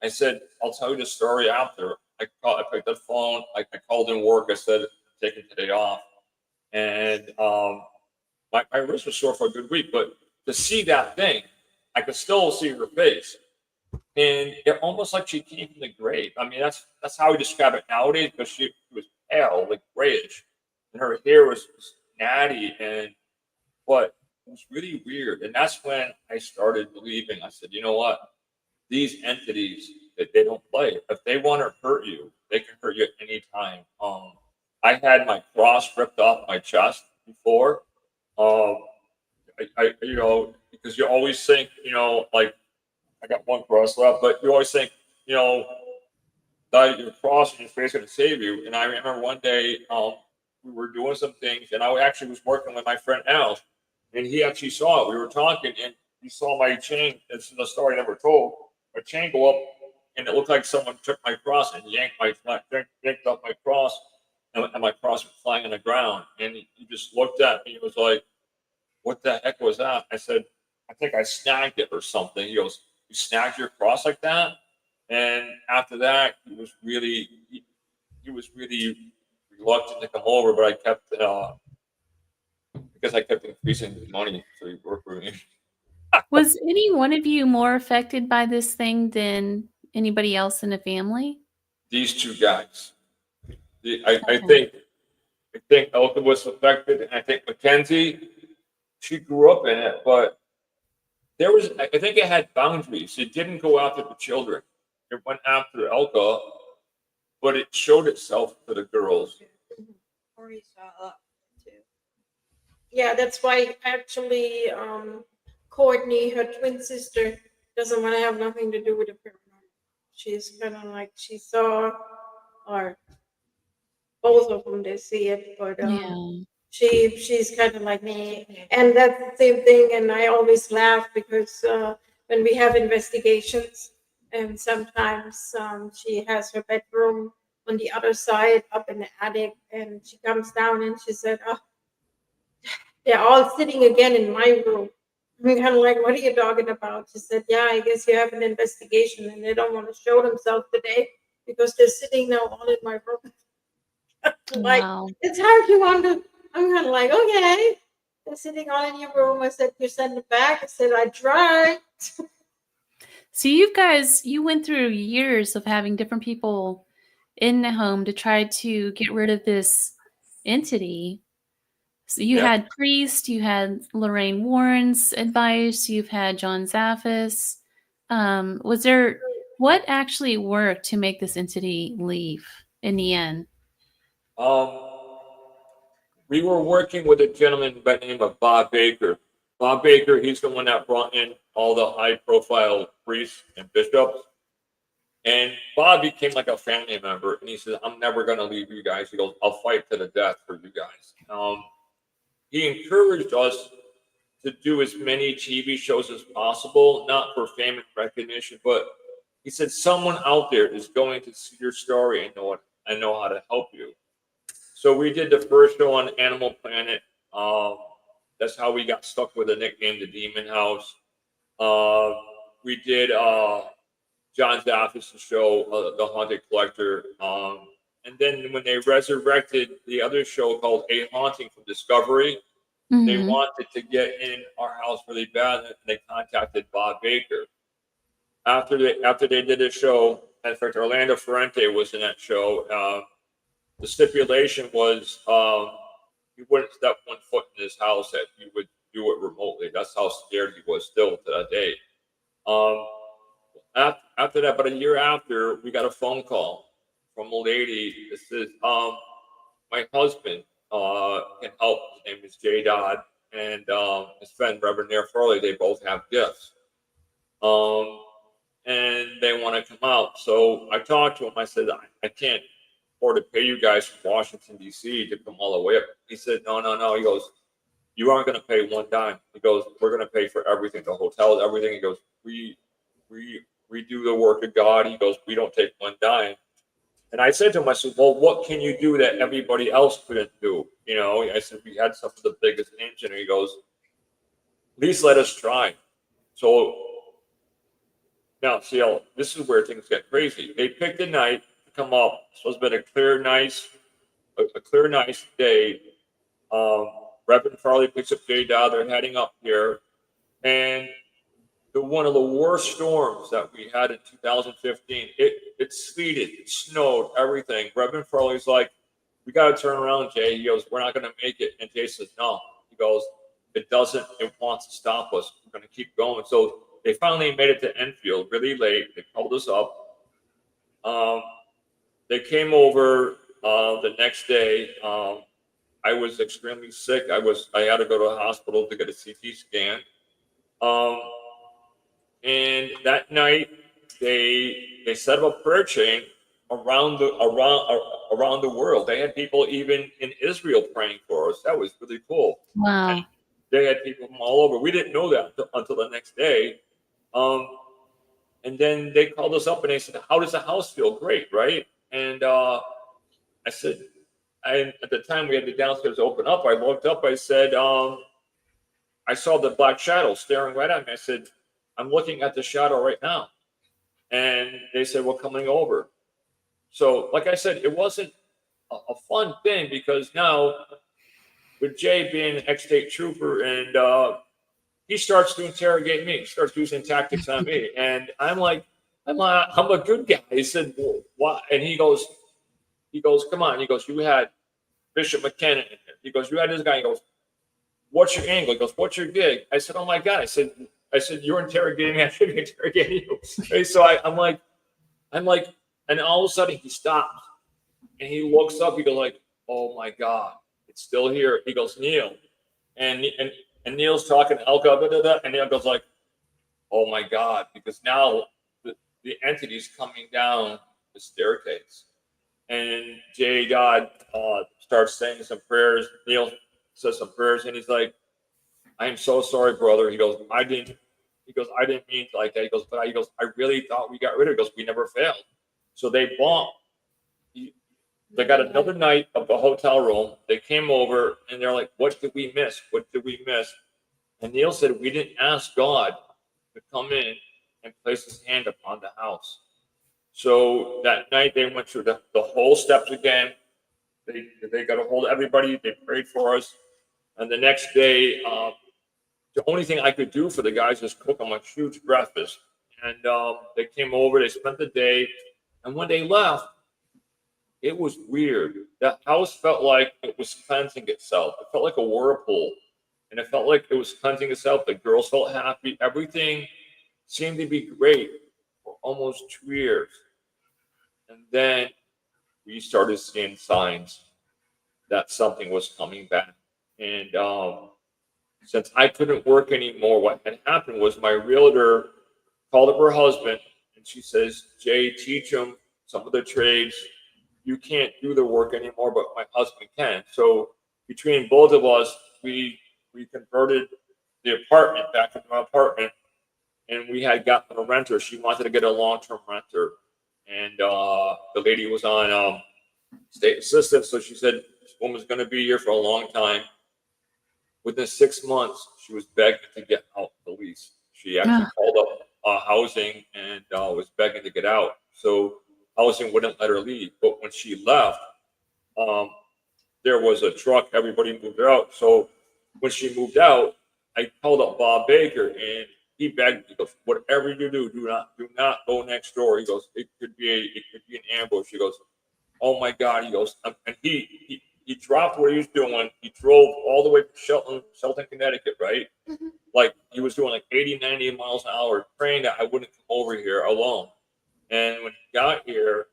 I said, "I'll tell you the story after." I picked up the phone. I called in work. I said, "I'm taking today off." And my wrist was sore for a good week, but to see that thing, I could still see her face. And it almost like she came from the grave. I mean, that's how we describe it nowadays, because she was pale, like grayish, and her hair was natty, but it was really weird. And that's when I started believing. I said, you know what? These entities, they don't play. If they want to hurt you, they can hurt you at any time. I had my cross ripped off my chest before. Because you always think, like, I got one cross left, but you always think, that your cross and your face are going to save you. And I remember one day, we were doing some things, and I actually was working with my friend Al, and he actually saw it. We were talking, and he saw my chain. It's the story I never told. My chain go up, and it looked like someone took my cross and yanked up my cross, and my cross was flying on the ground. And he just looked at me. He was like, "What the heck was that?" I said, "I think I snagged it or something." He goes, "You snagged your cross like that?" And after that, he was really reluctant to come over, but I kept because I kept increasing his money, so he worked for me. Was any one of you more affected by this thing than anybody else in the family? These two guys. I think Elke was affected, and I think Mackenzie, she grew up in it, but I think it had boundaries. It didn't go after the children. It went after Elke, but it showed itself to the girls. Or he saw up too. Yeah, that's why actually Courtney, her twin sister, doesn't want to have nothing to do with the paranormal. She's kind of like, she saw, or both of them, they see it, but Yeah. she's kind of like me. And that's the same thing. And I always laugh because when we have investigations, and sometimes she has her bedroom on the other side up in the attic, and she comes down and she said, "Oh, they're all sitting again in my room." I'm kind of like, "What are you talking about?" She said, "Yeah, I guess you have an investigation and they don't want to show themselves today because they're sitting now all in my room." Like, Wow. it's hard to want to. I'm kind of like, "Okay, they're sitting all in your room." I said, "You send it back." I said, "I tried." So you went through years of having different people in the home to try to get rid of this entity. So you Yeah. had priest, you had Lorraine Warren's advice, you've had John Zaffis. What actually worked to make this entity leave in the end? We were working with a gentleman by the name of Bob Baker. Bob Baker, he's the one that brought in all the high-profile priests and bishops. And Bob became like a family member, and he said, "I'm never going to leave you guys." He goes, "I'll fight to the death for you guys." He encouraged us to do as many TV shows as possible, not for fame and recognition, but he said, "Someone out there is going to see your story and know how to help you." So we did the first show on Animal Planet. That's how we got stuck with the nickname, the Demon House. We did John Zaffis' show, The Haunted Collector. And then when they resurrected the other show called A Haunting from Discovery, they Mhm. wanted to get in our house really bad, and they contacted Bob Baker. After they did the show, in fact, Orlando Ferrante was in that show. The stipulation was he wouldn't step one foot in his house, that he would do it remotely. That's how scared he was still to that day. After that, about a year after, we got a phone call from a lady that says, "My husband can help." His name is Jay Dodd, and his friend Reverend Neil Farley. They both have gifts, and they want to come out. So I talked to him. I said, I can't afford to pay you guys from Washington D.C. to come all the way up." He said, "No, no, no." He goes, "You aren't going to pay one dime." He goes, "We're going to pay for everything, the hotels, everything." He goes, we do the work of God." He goes, "We don't take one dime." And I said to him, I said, "Well, what can you do that everybody else couldn't do?" I said, "We had some of the biggest names." And he goes, "At least let us try." So now, see, this is where things get crazy. They picked a night to come up. It's supposed to be a clear, nice day. Reverend Farley picks up Jay Dodd. They're heading up here, and one of the worst storms that we had in 2015. It sleeted, it snowed, everything. Reverend Farley's like, "We got to turn around, Jay." He goes, "We're not going to make it." And Jay says, "No." He goes, "It doesn't. It wants to stop us. We're going to keep going." So they finally made it to Enfield really late. They called us up. They came over the next day. I was extremely sick. I had to go to the hospital to get a CT scan. And that night they set up a prayer chain around the world. They had people even in Israel praying for us. That was really cool. Wow. And they had people from all over. We didn't know that until the next day. And then they called us up and they said, "How does the house feel?" "Great, right?" And I said, at the time we had the downstairs open up. I looked up. I said, I saw the black shadow staring right at me. I said, "I'm looking at the shadow right now." And they said, "We're coming over." So, like I said, it wasn't a fun thing because now with Jay being an ex-state trooper and he starts to interrogate me, he starts using tactics on me. And I'm like, I'm a good guy. He said, "Well, why?" And he goes, "Come on." He goes, "You had Bishop McKenna in here." He goes, "You had this guy." He goes, "What's your angle?" He goes, "What's your gig?" I said, "Oh my God." I said, "You're interrogating me. I should be interrogating you." And so I'm like, and all of a sudden he stops and he looks up. He goes like, "Oh my God, it's still here." He goes, "Neil," and Neil's talking to Elke, and Neil goes like, "Oh my God," because now the entity's coming down the staircase. And Jay Dodd starts saying some prayers. Neil says some prayers, and he's like, "I am so sorry, brother." He goes, I didn't mean like that." He goes, "But I really thought we got rid of it." He goes, "We never failed." So they bought. They got another night of the hotel room. They came over and they're like, "What did we miss? What did we miss?" And Neil said, "We didn't ask God to come in and place his hand upon the house." So that night they went through the whole steps again. They got a hold of everybody. They prayed for us. And the next day, the only thing I could do for the guys was cook them a huge breakfast. And they came over. They spent the day. And when they left, it was weird. The house felt like it was cleansing itself. It felt like a whirlpool. And it felt like it was cleansing itself. The girls felt happy. Everything seemed to be great for almost 2 years. And then we started seeing signs that something was coming back. And since I couldn't work anymore, what had happened was my realtor called up her husband and she says, "Jay, teach him some of the trades. You can't do the work anymore, but my husband can." So between both of us, we converted the apartment back into an apartment, and we had gotten a renter. She wanted to get a long-term renter, and the lady was on state assistance, so she said this woman's going to be here for a long time. Within 6 months, she was begging to get out the lease. She actually called up housing and was begging to get out. So housing wouldn't let her leave. But when she left, there was a truck. Everybody moved out. So when she moved out, I called up Bob Baker and he begged. He goes, "Whatever you do not go next door." He goes, it could be an ambush." He goes, "Oh my God." He goes, and he dropped what he was doing. He drove all the way to Shelton, Connecticut, right? Mhm. Like he was doing like 80, 90 miles an hour, praying that I wouldn't come over here alone. And when he got here,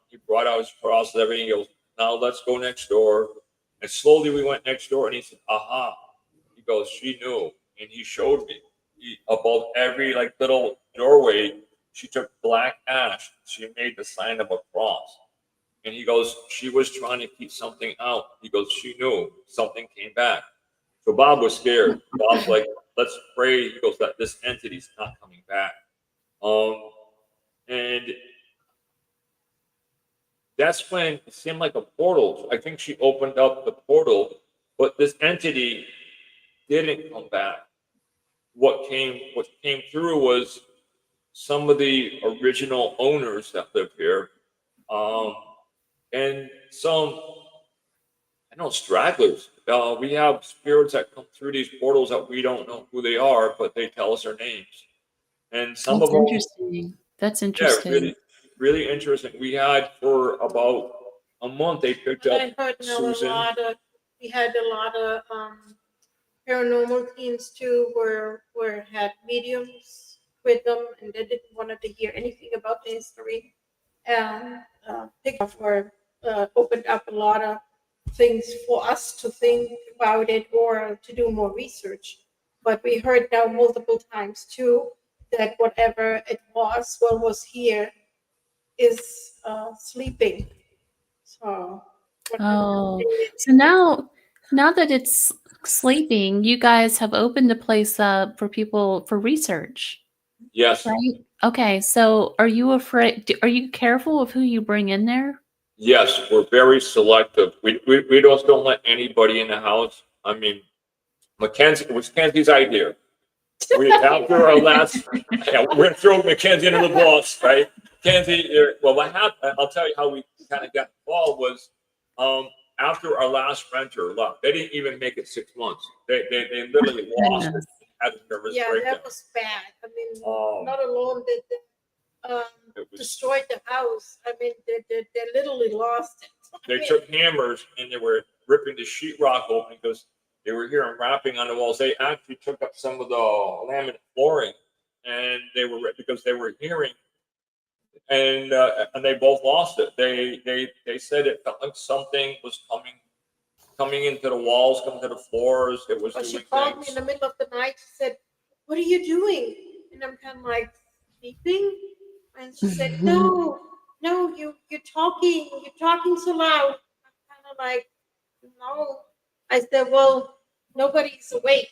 he brought out his cross and everything. He goes, "Now let's go next door." And slowly we went next door and he said, "Aha." He goes, "She knew." And he showed me above every like little doorway, she took black ash. She made the sign of a cross. And he goes, "She was trying to keep something out." He goes, "She knew something came back." So Bob was scared. Bob's like, "Let's pray." He goes, "That this entity's not coming back." And that's when it seemed like a portal. I think she opened up the portal, but this entity didn't come back. What came through was some of the original owners that lived here, and some. I know, stragglers. We have spirits that come through these portals that we don't know who they are, but they tell us their names. And some That's of them, interesting. That's yeah, interesting. really interesting. We had for about a month, they picked And up I heard now Susan. we had a lot of paranormal teams too, where had mediums with them, and they didn't want to hear anything about the history, and picked up or opened up a lot of things for us to think about it or to do more research. But we heard now multiple times too that whatever it was, what was here, is sleeping. So whatever Oh, it so now that it's sleeping, you guys have opened the place up for people for research, Yes, right? Okay, so are you afraid? Are you careful of who you bring in there? yes, we're very selective. We don't let anybody in the house. I mean, it was Mackenzie's idea. After our last, yeah, we're gonna throw Mackenzie into the bus, right? Mackenzie, well, what happened? I'll tell you how we kind of got involved was, after our last renter left, they didn't even make it 6 months. They literally lost it, Goodness. had a nervous Yeah, breakdown. that was bad. I mean, Um, not alone did they it was, destroyed the house. I mean, they literally lost it. I they mean, took hammers and they were ripping the sheetrock open because they were hearing rapping on the walls. They actually took up some of the laminate flooring, and because they were hearing, and they both lost it. They said it felt like something was coming into the walls, coming to the floors. It was but she doing called me things. in the middle of the night. She said, "What are you doing?" And I'm kind of like, sleeping. And she said, "No, no, you're talking so loud." I'm kind of like, "No." I said, "Well, nobody's awake."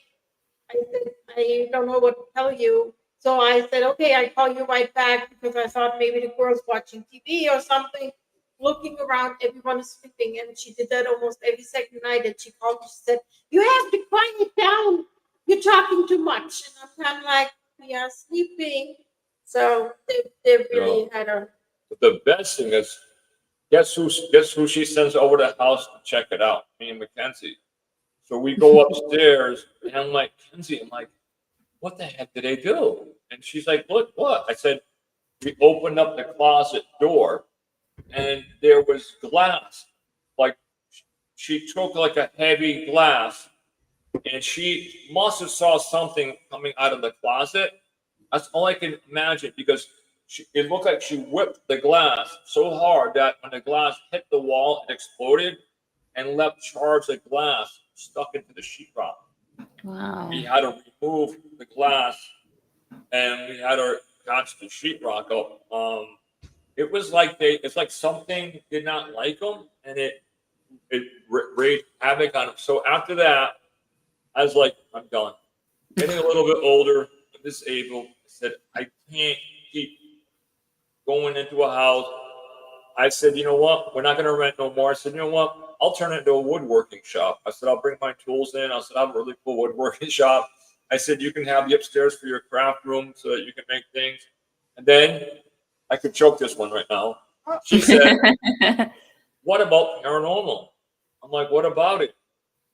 I said, "I don't know what to tell you." So I said, "Okay, I call you right back," because I thought maybe the girl's watching TV or something, looking around, everyone is sleeping. And she did that almost every second night. And she called, she said, "You have to quiet down. You're talking too much." And I'm kind of like, "We are sleeping." So they really had a, But the best thing is, guess who she sends over to the house to check it out? Me and Mackenzie. So we go upstairs, and I'm like, Kenzie, I'm like, what the heck did they do? And she's like, look, what? I said, we opened up the closet door, and there was glass. Like, she took like a heavy glass, and she must have saw something coming out of the closet. That's all I can imagine, because it looked like she whipped the glass so hard that when the glass hit the wall, it exploded and left shards of glass stuck into the sheetrock. Wow. We had to remove the glass, and we had to patch the sheetrock up. It was like it's like something did not like them, and it raised havoc on them. So after that, I was like, I'm done. Getting a little bit older, I'm disabled. I said, I can't keep going into a house. I said, you know what? We're not going to rent no more. I said, you know what? I'll turn it into a woodworking shop. I said, I'll bring my tools in. I said, I have a really cool woodworking shop. I said, you can have the upstairs for your craft room so that you can make things. And then I could choke this one right now. She said, what about paranormal? I'm like, what about it?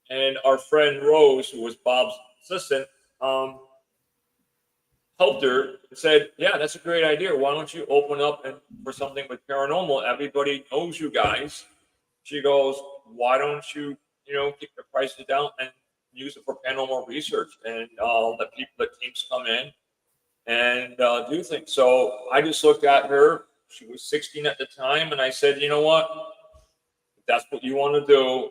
And our friend Rose, who was Bob's assistant, helped her and said, yeah, that's a great idea. Why don't you open up and for something with paranormal? Everybody knows you guys. She goes, why don't you, keep the prices down and use it for paranormal research, and the teams come in and do things. So I just looked at her. She was 16 at the time, and I said, you know what? If that's what you want to do,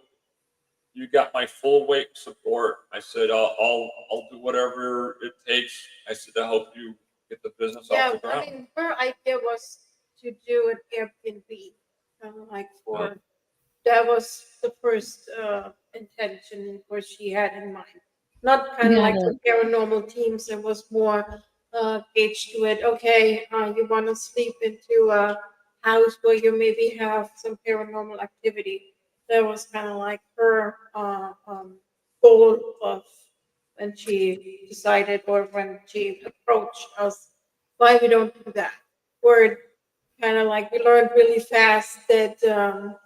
you got my full weight support. I said, I'll do whatever it takes. I said, to help you get the business off the yeah. I ground. mean, her idea was to do an Airbnb, kind of like for, that was the first intention what she had in mind. Not kind of like Got for paranormal teams. It was more gauged to it. Okay, you want to sleep into a house where you maybe have some paranormal activity. That was kind of like her goal of when she decided or when she approached us. Why we don't do that? We're kind of like we learned really fast that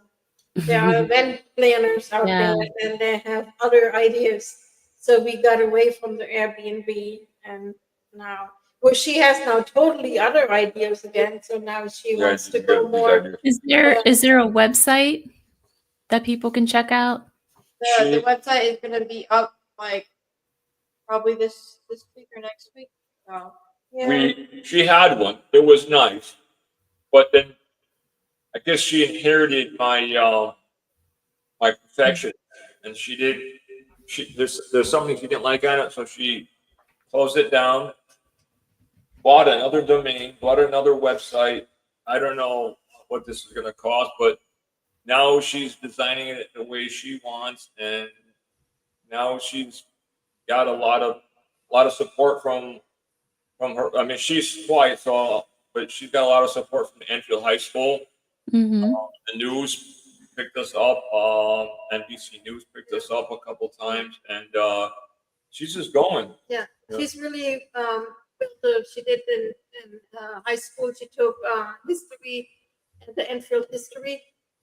There are event planners out Yeah. there, and they have other ideas. So we got away from the Airbnb, and now, well, she has now totally other ideas again. So now she Yeah, wants to you go got these more. ideas. Is there a website that people can check out? The website is gonna be up like probably this week or next week. So Yeah. She had one. It was nice, but then I guess she inherited my perfection, and there's something she didn't like on it, so she closed it down, bought another domain, bought another website. I don't know what this is going to cost, but now she's designing it the way she wants, and now she's got a lot of support from her. I mean, she's quiet, but she's got a lot of support from Enfield High School. Mm-hmm. The news picked us up. NBC News picked us up a couple times, and she's just going. Yeah, Yeah. she's really she did in high school. She took history, the Enfield history,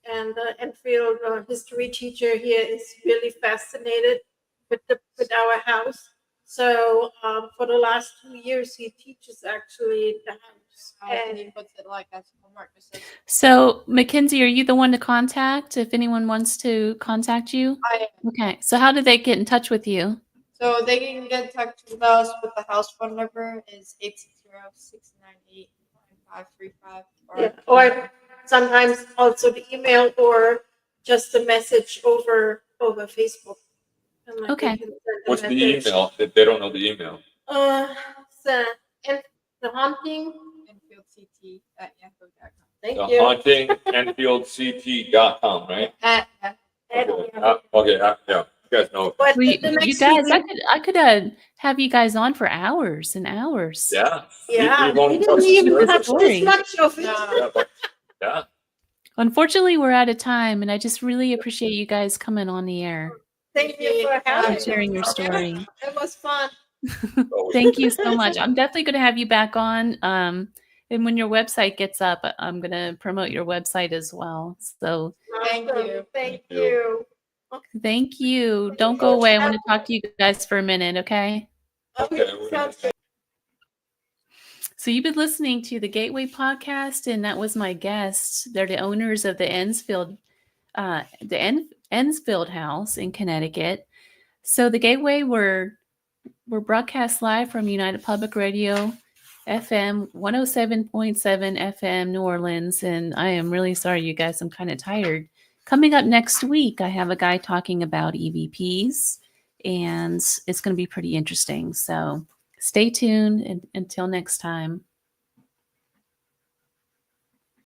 and the Enfield history teacher here is really fascinated with our house. So for the last 2 years, he teaches actually the house, and he puts it like as homework. So, Mackenzie, are you the one to contact if anyone wants to contact you? I am. Okay. So, how do they get in touch with you? So they can get in touch with us with the house phone number is 860-698-9535. yeah, or sometimes also the email or just a message over Facebook. And like Okay. they can send a What's the message. email? They don't know the email. The haunting. EnfieldCT@yahoo.com. Thank The you. haunting EnfieldCT.com, right? At Okay. Yeah. You guys know. But Well, the next you guys, week, I could have you guys on for hours and hours. Yeah. yeah, We've only we didn't even touched touch the this story. much of it. No. Yeah, but, yeah. Unfortunately, we're out of time, and I just really appreciate you guys coming on the air. Thank you for having And sharing your us. story. It was fun. Thank you so much. I'm definitely going to have you back on. And when your website gets up, I'm going to promote your website as well. So Thank you. Thank you. thank you. Don't go away. I want to talk to you guys for a minute, okay? Okay. Sounds good. So you've been listening to the Gateway Podcast, and that was my guest. They're the owners of the Enfield House in Connecticut. So the Gateway were broadcast live from United Public Radio, FM 107.7 FM New Orleans, and I am really sorry, you guys. I'm kind of tired. Coming up next week, I have a guy talking about EVPs, and it's going to be pretty interesting. So stay tuned, and until next time.